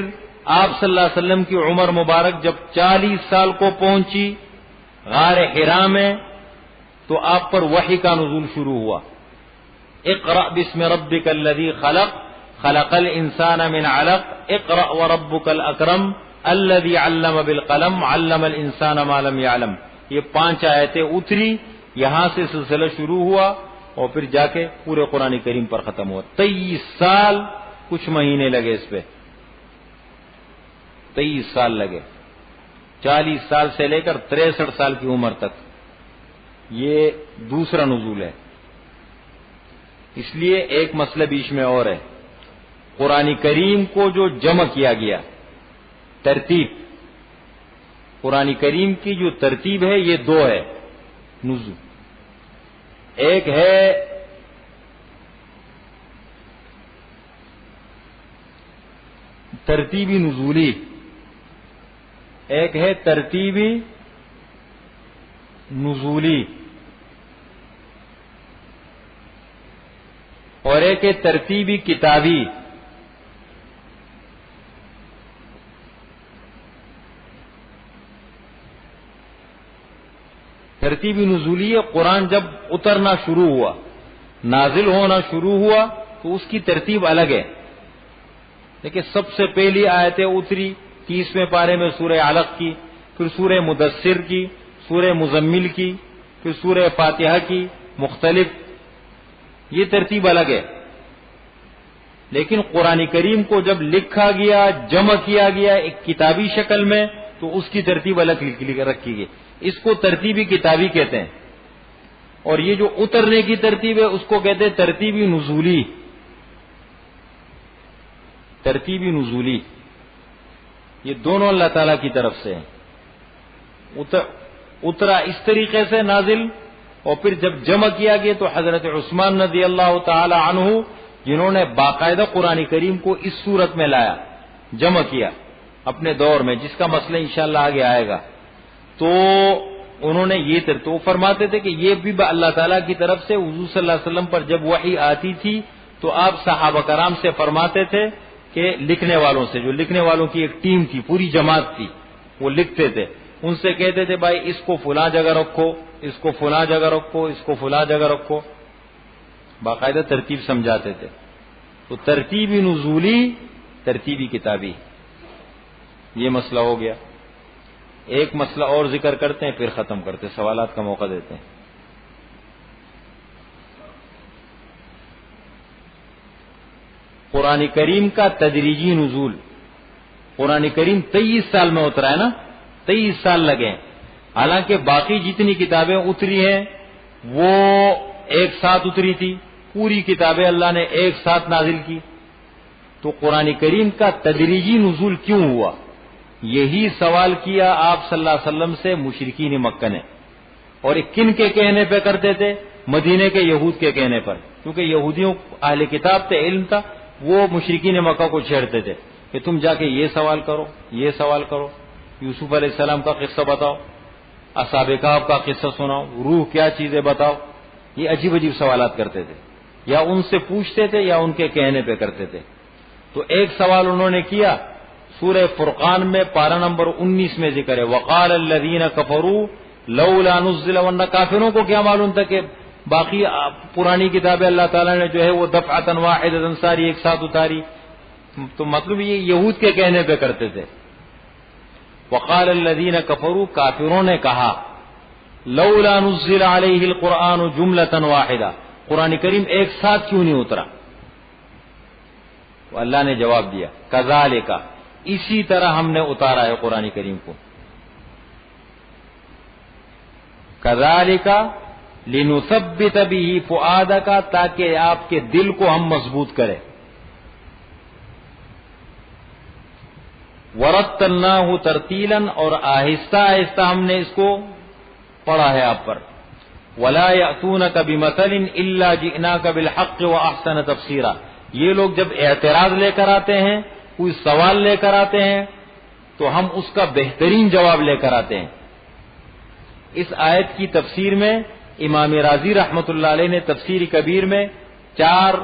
آپ صلی اللہ علیہ وسلم کی عمر مبارک جب 40 سال کو پہنچی غار حرا میں، تو آپ پر وحی کا نزول شروع ہوا. اقرأ بسم ربک الذی خلق، خلق الانسان من علق، اقرأ وربک الاکرم الذی علم بالقلم، علم الانسان ما لم يعلم. یہ 5 آیتیں اتری، یہاں سے سلسلہ شروع ہوا اور پھر جا کے پورے قرآن کریم پر ختم ہوا. 23 سال کچھ مہینے لگے اس پہ، 23 سال لگے. 40 سال سے لے کر 63 سال کی عمر تک. یہ دوسرا نزول ہے. اس لیے ایک مسئلہ بیچ میں اور ہے، قرآن کریم کو جو جمع کیا گیا، ترتیب، قرآن کریم کی جو ترتیب ہے یہ 2 ہے نزول. ایک ہے ترتیبی نزولی، ایک ہے ترتیبی نزولی، اور ایک ہے ترتیبی کتابی. ترتیبی نزولی قرآن جب اترنا شروع ہوا، نازل ہونا شروع ہوا، تو اس کی ترتیب الگ ہے. لیکن سب سے پہلی آیتیں اتری 30ویں پارے میں سورہ علق کی، پھر سورہ مدثر کی، سورہ مزمل کی، پھر سورہ فاتحہ کی، مختلف. یہ ترتیب الگ ہے. لیکن قرآن کریم کو جب لکھا گیا، جمع کیا گیا ایک کتابی شکل میں، تو اس کی ترتیب الگ رکھی گئی. اس کو ترتیبی کتابی کہتے ہیں. اور یہ جو اترنے کی ترتیب ہے اس کو کہتے ہیں ترتیبی نزولی. ترتیبی نزولی یہ دونوں اللہ تعالی کی طرف سے ہیں. اترا اس طریقے سے نازل، اور پھر جب جمع کیا گیا تو حضرت عثمان رضی اللہ تعالی عنہ جنہوں نے باقاعدہ قرآن کریم کو اس صورت میں لایا، جمع کیا اپنے دور میں، جس کا مسئلہ انشاءاللہ آگے آئے گا، تو انہوں نے یہ تو فرماتے تھے کہ یہ بھی اللہ تعالیٰ کی طرف سے حضور صلی اللہ علیہ وسلم پر جب وحی آتی تھی تو آپ صحابہ کرام سے فرماتے تھے کہ لکھنے والوں سے، جو لکھنے والوں کی ایک ٹیم تھی، پوری جماعت تھی، وہ لکھتے تھے، ان سے کہتے تھے بھائی اس کو فلاں جگہ رکھو، اس کو فلاں جگہ رکھو، اس کو فلاں جگہ رکھو، باقاعدہ ترتیب سمجھاتے تھے. تو ترتیبی نزولی، ترتیبی کتابی، یہ مسئلہ ہو گیا. ایک مسئلہ اور ذکر کرتے ہیں پھر ختم کرتے ہیں، سوالات کا موقع دیتے ہیں. قرآن کریم کا تدریجی نزول. قرآن کریم 23 سال میں اترا ہے نا، 23 سال لگے. حالانکہ باقی جتنی کتابیں اتری ہیں وہ ایک ساتھ اتری تھی، پوری کتابیں اللہ نے ایک ساتھ نازل کی. تو قرآن کریم کا تدریجی نزول کیوں ہوا؟ یہی سوال کیا آپ صلی اللہ علیہ وسلم سے مشرکین مکہ نے. اور کن کے کہنے پہ کرتے تھے؟ مدینے کے یہود کے کہنے پر، کیونکہ یہودیوں اہل کتاب تھے، علم تھا، وہ مشرکین مکہ کو چھیڑتے تھے کہ تم جا کے یہ سوال کرو، یہ سوال کرو، یوسف علیہ السلام کا قصہ بتاؤ، اصحاب کہف کا قصہ سناؤ، روح کیا چیزیں بتاؤ. یہ عجیب عجیب سوالات کرتے تھے، یا ان سے پوچھتے تھے یا ان کے کہنے پہ کرتے تھے. تو ایک سوال انہوں نے کیا، سورہ فرقان میں پارہ نمبر 19 میں ذکر ہے، وقال الذین کفروا لولا نزل. ورنہ کافروں کو کیا معلوم تھا کہ باقی پرانی کتابیں اللہ تعالیٰ نے جو ہے وہ دفعۃ واحدۃ ساری ایک ساتھ اتاری. تو مطلب یہ یہود کے کہنے پہ کرتے تھے. وقال الذین کفروا، کافروں نے کہا، لولا نزل علیہ القرآن جملۃ واحدہ، قرآن کریم ایک ساتھ کیوں نہیں اترا؟ تو اللہ نے جواب دیا، کذالک، اسی طرح ہم نے اتارا ہے قرآن کریم کو. کذالک لنثبت به فؤادک، تاکہ آپ کے دل کو ہم مضبوط کریں. ورتلناہ ترتیلا، اور آہستہ آہستہ ہم نے اس کو پڑھا ہے آپ پر. ولا یأتونک بمثل الا جئناک بالحق واحسن تفسیرا. یہ لوگ جب اعتراض لے کر آتے ہیں، کوئی سوال لے کر آتے ہیں، تو ہم اس کا بہترین جواب لے کر آتے ہیں. اس آیت کی تفسیر میں امام رازی رحمۃ اللہ علیہ نے تفسیر کبیر میں 4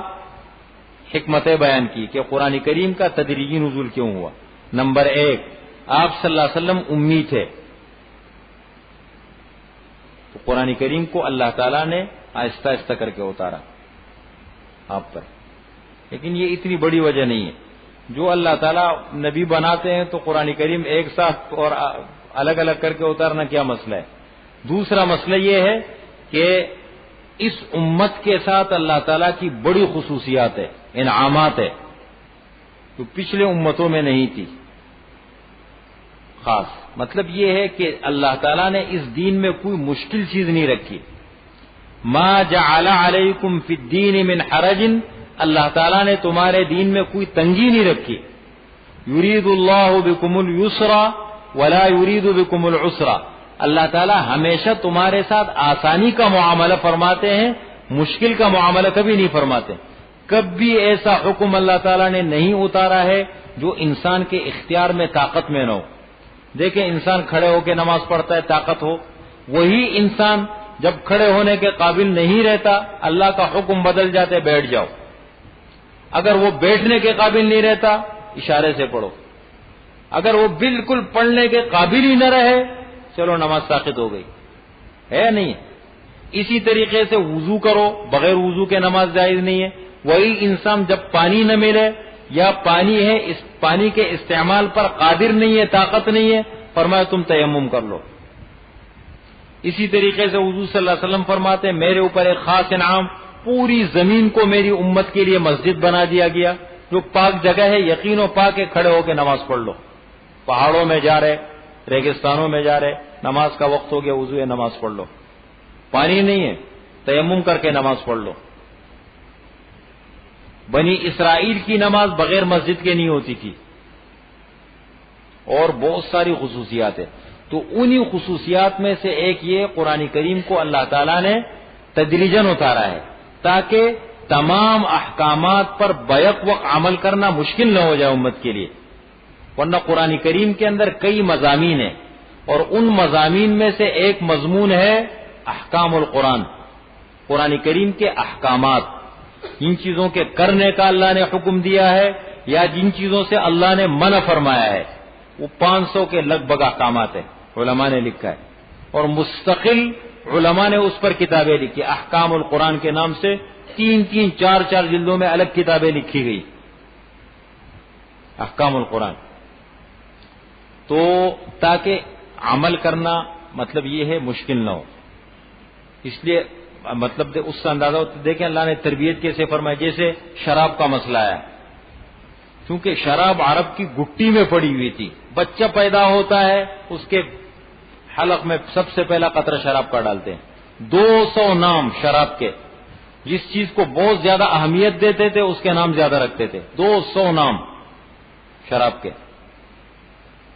حکمتیں بیان کی کہ قرآن کریم کا تدریجی نزول کیوں ہوا. نمبر 1، آپ صلی اللہ علیہ وسلم امی تھے، تو قرآن کریم کو اللہ تعالیٰ نے آہستہ آہستہ کر کے اتارا آپ پر. لیکن یہ اتنی بڑی وجہ نہیں ہے. جو اللہ تعالیٰ نبی بناتے ہیں تو قرآن کریم ایک ساتھ اور الگ الگ کر کے اتارنا کیا مسئلہ ہے؟ دوسرا مسئلہ یہ ہے کہ اس امت کے ساتھ اللہ تعالیٰ کی بڑی خصوصیات ہے، انعامات ہے، جو پچھلے امتوں میں نہیں تھی. خاص مطلب یہ ہے کہ اللہ تعالیٰ نے اس دین میں کوئی مشکل چیز نہیں رکھی. ما جعل علیکم فی الدین من حرج، اللہ تعالیٰ نے تمہارے دین میں کوئی تنگی نہیں رکھی. یرید اللہ بکم اليسر ولا یرید بکم العسر، اللہ تعالیٰ ہمیشہ تمہارے ساتھ آسانی کا معاملہ فرماتے ہیں، مشکل کا معاملہ کبھی نہیں فرماتے. کبھی ایسا حکم اللہ تعالیٰ نے نہیں اتارا ہے جو انسان کے اختیار میں طاقت میں نہ ہو. دیکھیں انسان کھڑے ہو کے نماز پڑھتا ہے، طاقت ہو، وہی انسان جب کھڑے ہونے کے قابل نہیں رہتا اللہ کا حکم بدل جاتے، بیٹھ جاؤ. اگر وہ بیٹھنے کے قابل نہیں رہتا اشارے سے پڑھو. اگر وہ بالکل پڑھنے کے قابل ہی نہ رہے چلو نماز ساقط ہو گئی، ہے نہیں. اسی طریقے سے وضو کرو، بغیر وضو کے نماز جائز نہیں ہے. وہی انسان جب پانی نہ ملے یا پانی ہے اس پانی کے استعمال پر قادر نہیں ہے، طاقت نہیں ہے، فرمایا تم تیمم کر لو. اسی طریقے سے حضور صلی اللہ علیہ وسلم فرماتے ہیں میرے اوپر ایک خاص انعام، پوری زمین کو میری امت کے لیے مسجد بنا دیا گیا، جو پاک جگہ ہے یقین و پاک ہے، کھڑے ہو کے نماز پڑھ لو. پہاڑوں میں جا رہے، ریگستانوں میں جا رہے، نماز کا وقت ہو گیا، وضو ہے، نماز پڑھ لو. پانی نہیں ہے تیمم کر کے نماز پڑھ لو. بنی اسرائیل کی نماز بغیر مسجد کے نہیں ہوتی تھی، اور بہت ساری خصوصیات ہیں. تو انہی خصوصیات میں سے ایک یہ قرآن کریم کو اللہ تعالیٰ نے تدریجاً اتارا ہے تاکہ تمام احکامات پر بیک وقت عمل کرنا مشکل نہ ہو جائے امت کے لیے. ورنہ قرآن کریم کے اندر کئی مضامین ہیں، اور ان مضامین میں سے ایک مضمون ہے احکام القرآن، قرآن کریم کے احکامات، جن چیزوں کے کرنے کا اللہ نے حکم دیا ہے یا جن چیزوں سے اللہ نے منع فرمایا ہے. وہ 500 کے لگ بھگ احکامات ہیں، علماء نے لکھا ہے، اور مستقل علماء نے اس پر کتابیں لکھی. احکام القرآن کے نام سے 3 4 جلدوں میں الگ کتابیں لکھی گئی، احکام القرآن. تو تاکہ عمل کرنا مطلب یہ ہے مشکل نہ ہو، اس لیے مطلب اس سے اندازہ دیکھیں اللہ نے تربیت کیسے فرمائی. جیسے شراب کا مسئلہ ہے، کیونکہ شراب عرب کی گٹی میں پڑی ہوئی تھی، بچہ پیدا ہوتا ہے اس کے حلق میں سب سے پہلا قطرہ شراب کا ڈالتے ہیں. 200 نام شراب کے، جس چیز کو بہت زیادہ اہمیت دیتے تھے اس کے نام زیادہ رکھتے تھے. 200 نام شراب کے.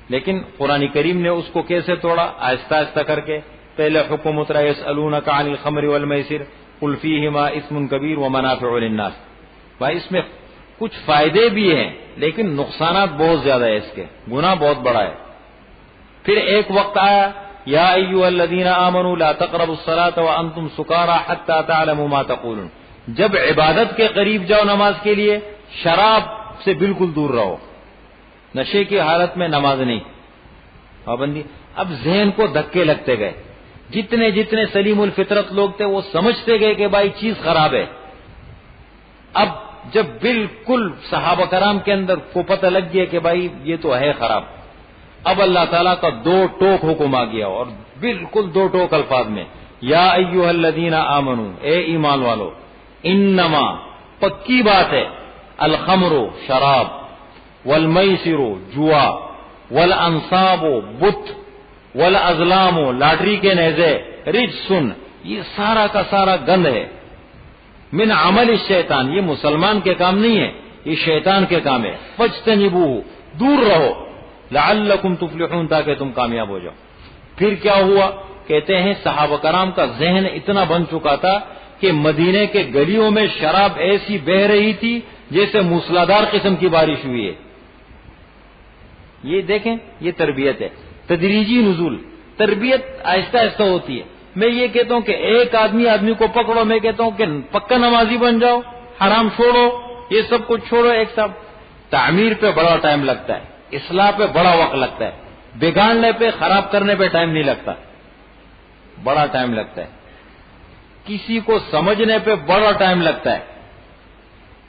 لیکن قرآن کریم نے اس کو کیسے توڑا؟ آہستہ آہستہ کر کے. پہلے حکم اترا یسألونک عن الخمر والمیسر قل فیہما اسم کبیر ومنافع للناس. بھائی اس میں کچھ فائدے بھی ہیں لیکن نقصانات بہت زیادہ ہے، اس کے گناہ بہت بڑا ہے. پھر ایک وقت آیا یا ایھا الذین آمنوا لا تقربوا الصلاۃ وانتم سکارى حتى تعلموا ما تقولون. جب عبادت کے قریب جاؤ نماز کے لیے شراب سے بالکل دور رہو، نشے کی حالت میں نماز نہیں، پابندی. اب ذہن کو دھکے لگتے گئے، جتنے سلیم الفطرت لوگ تھے وہ سمجھتے گئے کہ بھائی چیز خراب ہے. اب جب بالکل صحابہ کرام کے اندر کو پتہ لگ گیا کہ بھائی یہ تو ہے خراب، اب اللہ تعالیٰ کا 2 ٹوک حکم آ گیا، اور بالکل 2 ٹوک الفاظ میں یا ایھا الذین آمنوا، اے ایمان والو، انما پکی بات ہے، الخمر شراب، والمیسر جوا، والانصاب بت، والازلام لاٹری کے نیزے، رجسن یہ سارا کا سارا گند ہے، من عمل الشیطان یہ مسلمان کے کام نہیں ہے، یہ شیطان کے کام ہے. فاجتنبوہ دور رہو، لعلکم تفلحون تاکہ تم کامیاب ہو جاؤ. پھر کیا ہوا؟ کہتے ہیں صحابہ کرام کا ذہن اتنا بن چکا تھا کہ مدینے کے گلیوں میں شراب ایسی بہہ رہی تھی جیسے موسلادھار قسم کی بارش ہوئی ہے. یہ دیکھیں یہ تربیت ہے، تدریجی نزول. تربیت آہستہ آہستہ ہوتی ہے. میں یہ کہتا ہوں کہ ایک آدمی کو پکڑو، میں کہتا ہوں کہ پکا نمازی بن جاؤ، حرام چھوڑو، یہ سب کچھ چھوڑو ایک ساتھ. تعمیر پہ بڑا ٹائم لگتا ہے، اصلاح پہ بڑا وقت لگتا ہے، بگاڑنے پہ خراب کرنے پہ ٹائم نہیں لگتا، بڑا ٹائم لگتا ہے. کسی کو سمجھنے پہ بڑا ٹائم لگتا ہے،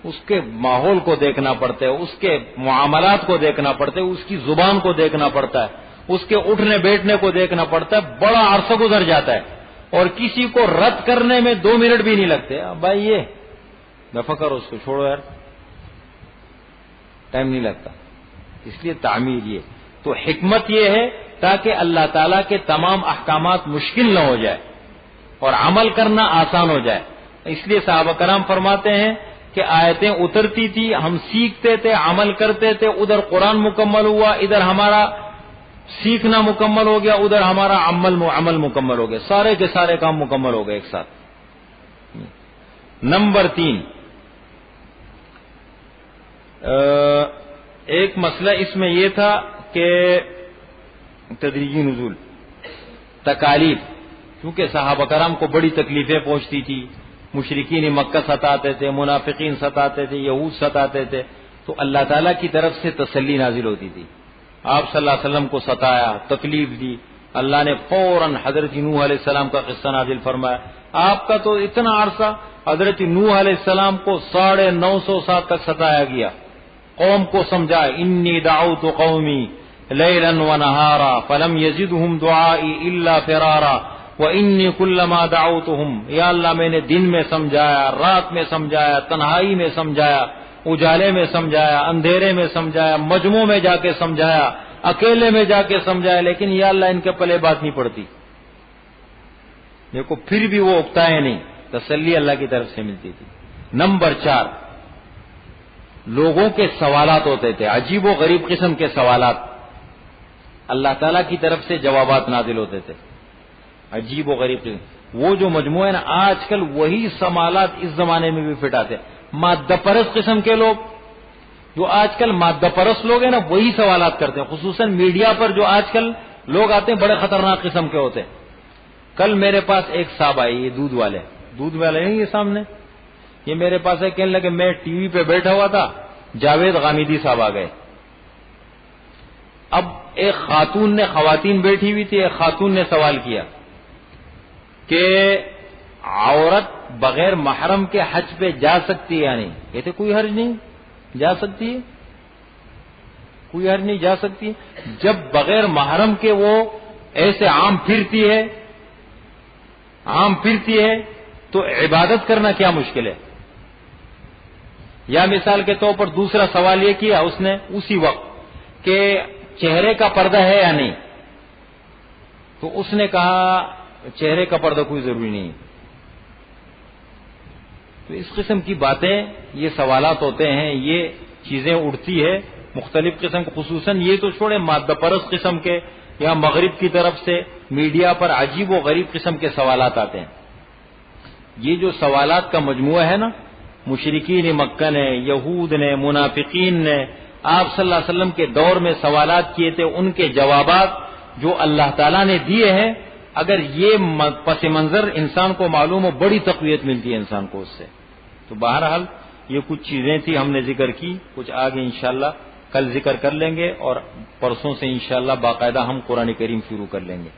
اس کے ماحول کو دیکھنا پڑتا ہے، اس کے معاملات کو دیکھنا پڑتا ہے، اس کی زبان کو دیکھنا پڑتا ہے، اس کے اٹھنے بیٹھنے کو دیکھنا پڑتا ہے. بڑا عرصہ گزر جاتا ہے، اور کسی کو رد کرنے میں 2 منٹ بھی نہیں لگتے. بھائی یہ دفع کرو اس کو، چھوڑو یار، ٹائم نہیں لگتا. اس لیے تعمیر یہ تو حکمت یہ ہے تاکہ اللہ تعالیٰ کے تمام احکامات مشکل نہ ہو جائے اور عمل کرنا آسان ہو جائے. اس لیے صحابہ کرام فرماتے ہیں کہ آیتیں اترتی تھی، ہم سیکھتے تھے، عمل کرتے تھے، ادھر قرآن مکمل ہوا، ادھر ہمارا سیکھنا مکمل ہو گیا، ادھر ہمارا عمل مکمل ہو گیا، سارے کے سارے کام مکمل ہو گئے ایک ساتھ. نمبر 3 ایک مسئلہ اس میں یہ تھا کہ تدریجی نزول، تکالیف، کیونکہ صحابہ کرام کو بڑی تکلیفیں پہنچتی تھی. مشرکین مکہ ستاتے تھے، منافقین ستاتے تھے، یہود ستاتے تھے، تو اللہ تعالیٰ کی طرف سے تسلی نازل ہوتی تھی. آپ صلی اللہ علیہ وسلم کو ستایا، تکلیف دی، اللہ نے فوراً حضرت نوح علیہ السلام کا قصہ نازل فرمایا. آپ کا تو اتنا عرصہ حضرت نوح علیہ السلام کو 950 سال تک ستایا گیا. قوم کو سمجھا انی دعوت قومی لیلا ونہارا فلم یزدہم دعائی الا فرارا وانی کلما دعوتہم، یا اللہ میں نے دن میں سمجھایا، رات میں سمجھایا، تنہائی میں سمجھایا، اجالے میں سمجھایا، اندھیرے میں سمجھایا، مجمع میں جا کے سمجھایا، اکیلے میں جا کے سمجھایا، لیکن یا اللہ ان کے پلے بات نہیں پڑتی. دیکھو پھر بھی وہ اکتائے نہیں، تسلی اللہ کی طرف سے ملتی تھی۔ نمبر 4، لوگوں کے سوالات ہوتے تھے، عجیب و غریب قسم کے سوالات، اللہ تعالیٰ کی طرف سے جوابات نازل ہوتے تھے، عجیب و غریب قسم۔ وہ جو مجموعہ ہے نا، آج کل وہی سوالات اس زمانے میں بھی فٹ آتے ہیں۔ مادہ پرست قسم کے لوگ، جو آج کل مادہ پرست لوگ ہیں نا، وہی سوالات کرتے ہیں، خصوصاً میڈیا پر جو آج کل لوگ آتے ہیں بڑے خطرناک قسم کے ہوتے ہیں۔ کل میرے پاس ایک صاحب آئی، یہ دودھ والے نہیں، یہ سامنے، یہ میرے پاس ہے، کہنے لگے میں ٹی وی پہ بیٹھا ہوا تھا، جاوید غامدی صاحب آ گئے۔ اب ایک خواتین بیٹھی ہوئی تھی، ایک خاتون نے سوال کیا کہ عورت بغیر محرم کے حج پہ جا سکتی ہے یا نہیں؟ کہتے کوئی حرج نہیں، جا سکتی ہے، کوئی حرج نہیں، جا سکتی ہے۔ جب بغیر محرم کے وہ ایسے عام پھرتی ہے تو عبادت کرنا کیا مشکل ہے؟ یا مثال کے طور پر دوسرا سوال یہ کیا اس نے اسی وقت کہ چہرے کا پردہ ہے یا نہیں؟ تو اس نے کہا چہرے کا پردہ کوئی ضروری نہیں۔ تو اس قسم کی باتیں، یہ سوالات ہوتے ہیں، یہ چیزیں اڑتی ہے مختلف قسم، خصوصاً یہ تو چھوڑے مادہ پرست قسم کے، یا مغرب کی طرف سے میڈیا پر عجیب و غریب قسم کے سوالات آتے ہیں۔ یہ جو سوالات کا مجموعہ ہے نا، مشرکین مکہ نے، یہود نے، منافقین نے آپ صلی اللہ علیہ وسلم کے دور میں سوالات کیے تھے، ان کے جوابات جو اللہ تعالیٰ نے دیے ہیں، اگر یہ پس منظر انسان کو معلوم ہو، بڑی تقویت ملتی ہے انسان کو اس سے۔ تو بہرحال یہ کچھ چیزیں تھی ہم نے ذکر کی، کچھ آگے انشاءاللہ کل ذکر کر لیں گے، اور پرسوں سے انشاءاللہ باقاعدہ ہم قرآن کریم شروع کر لیں گے۔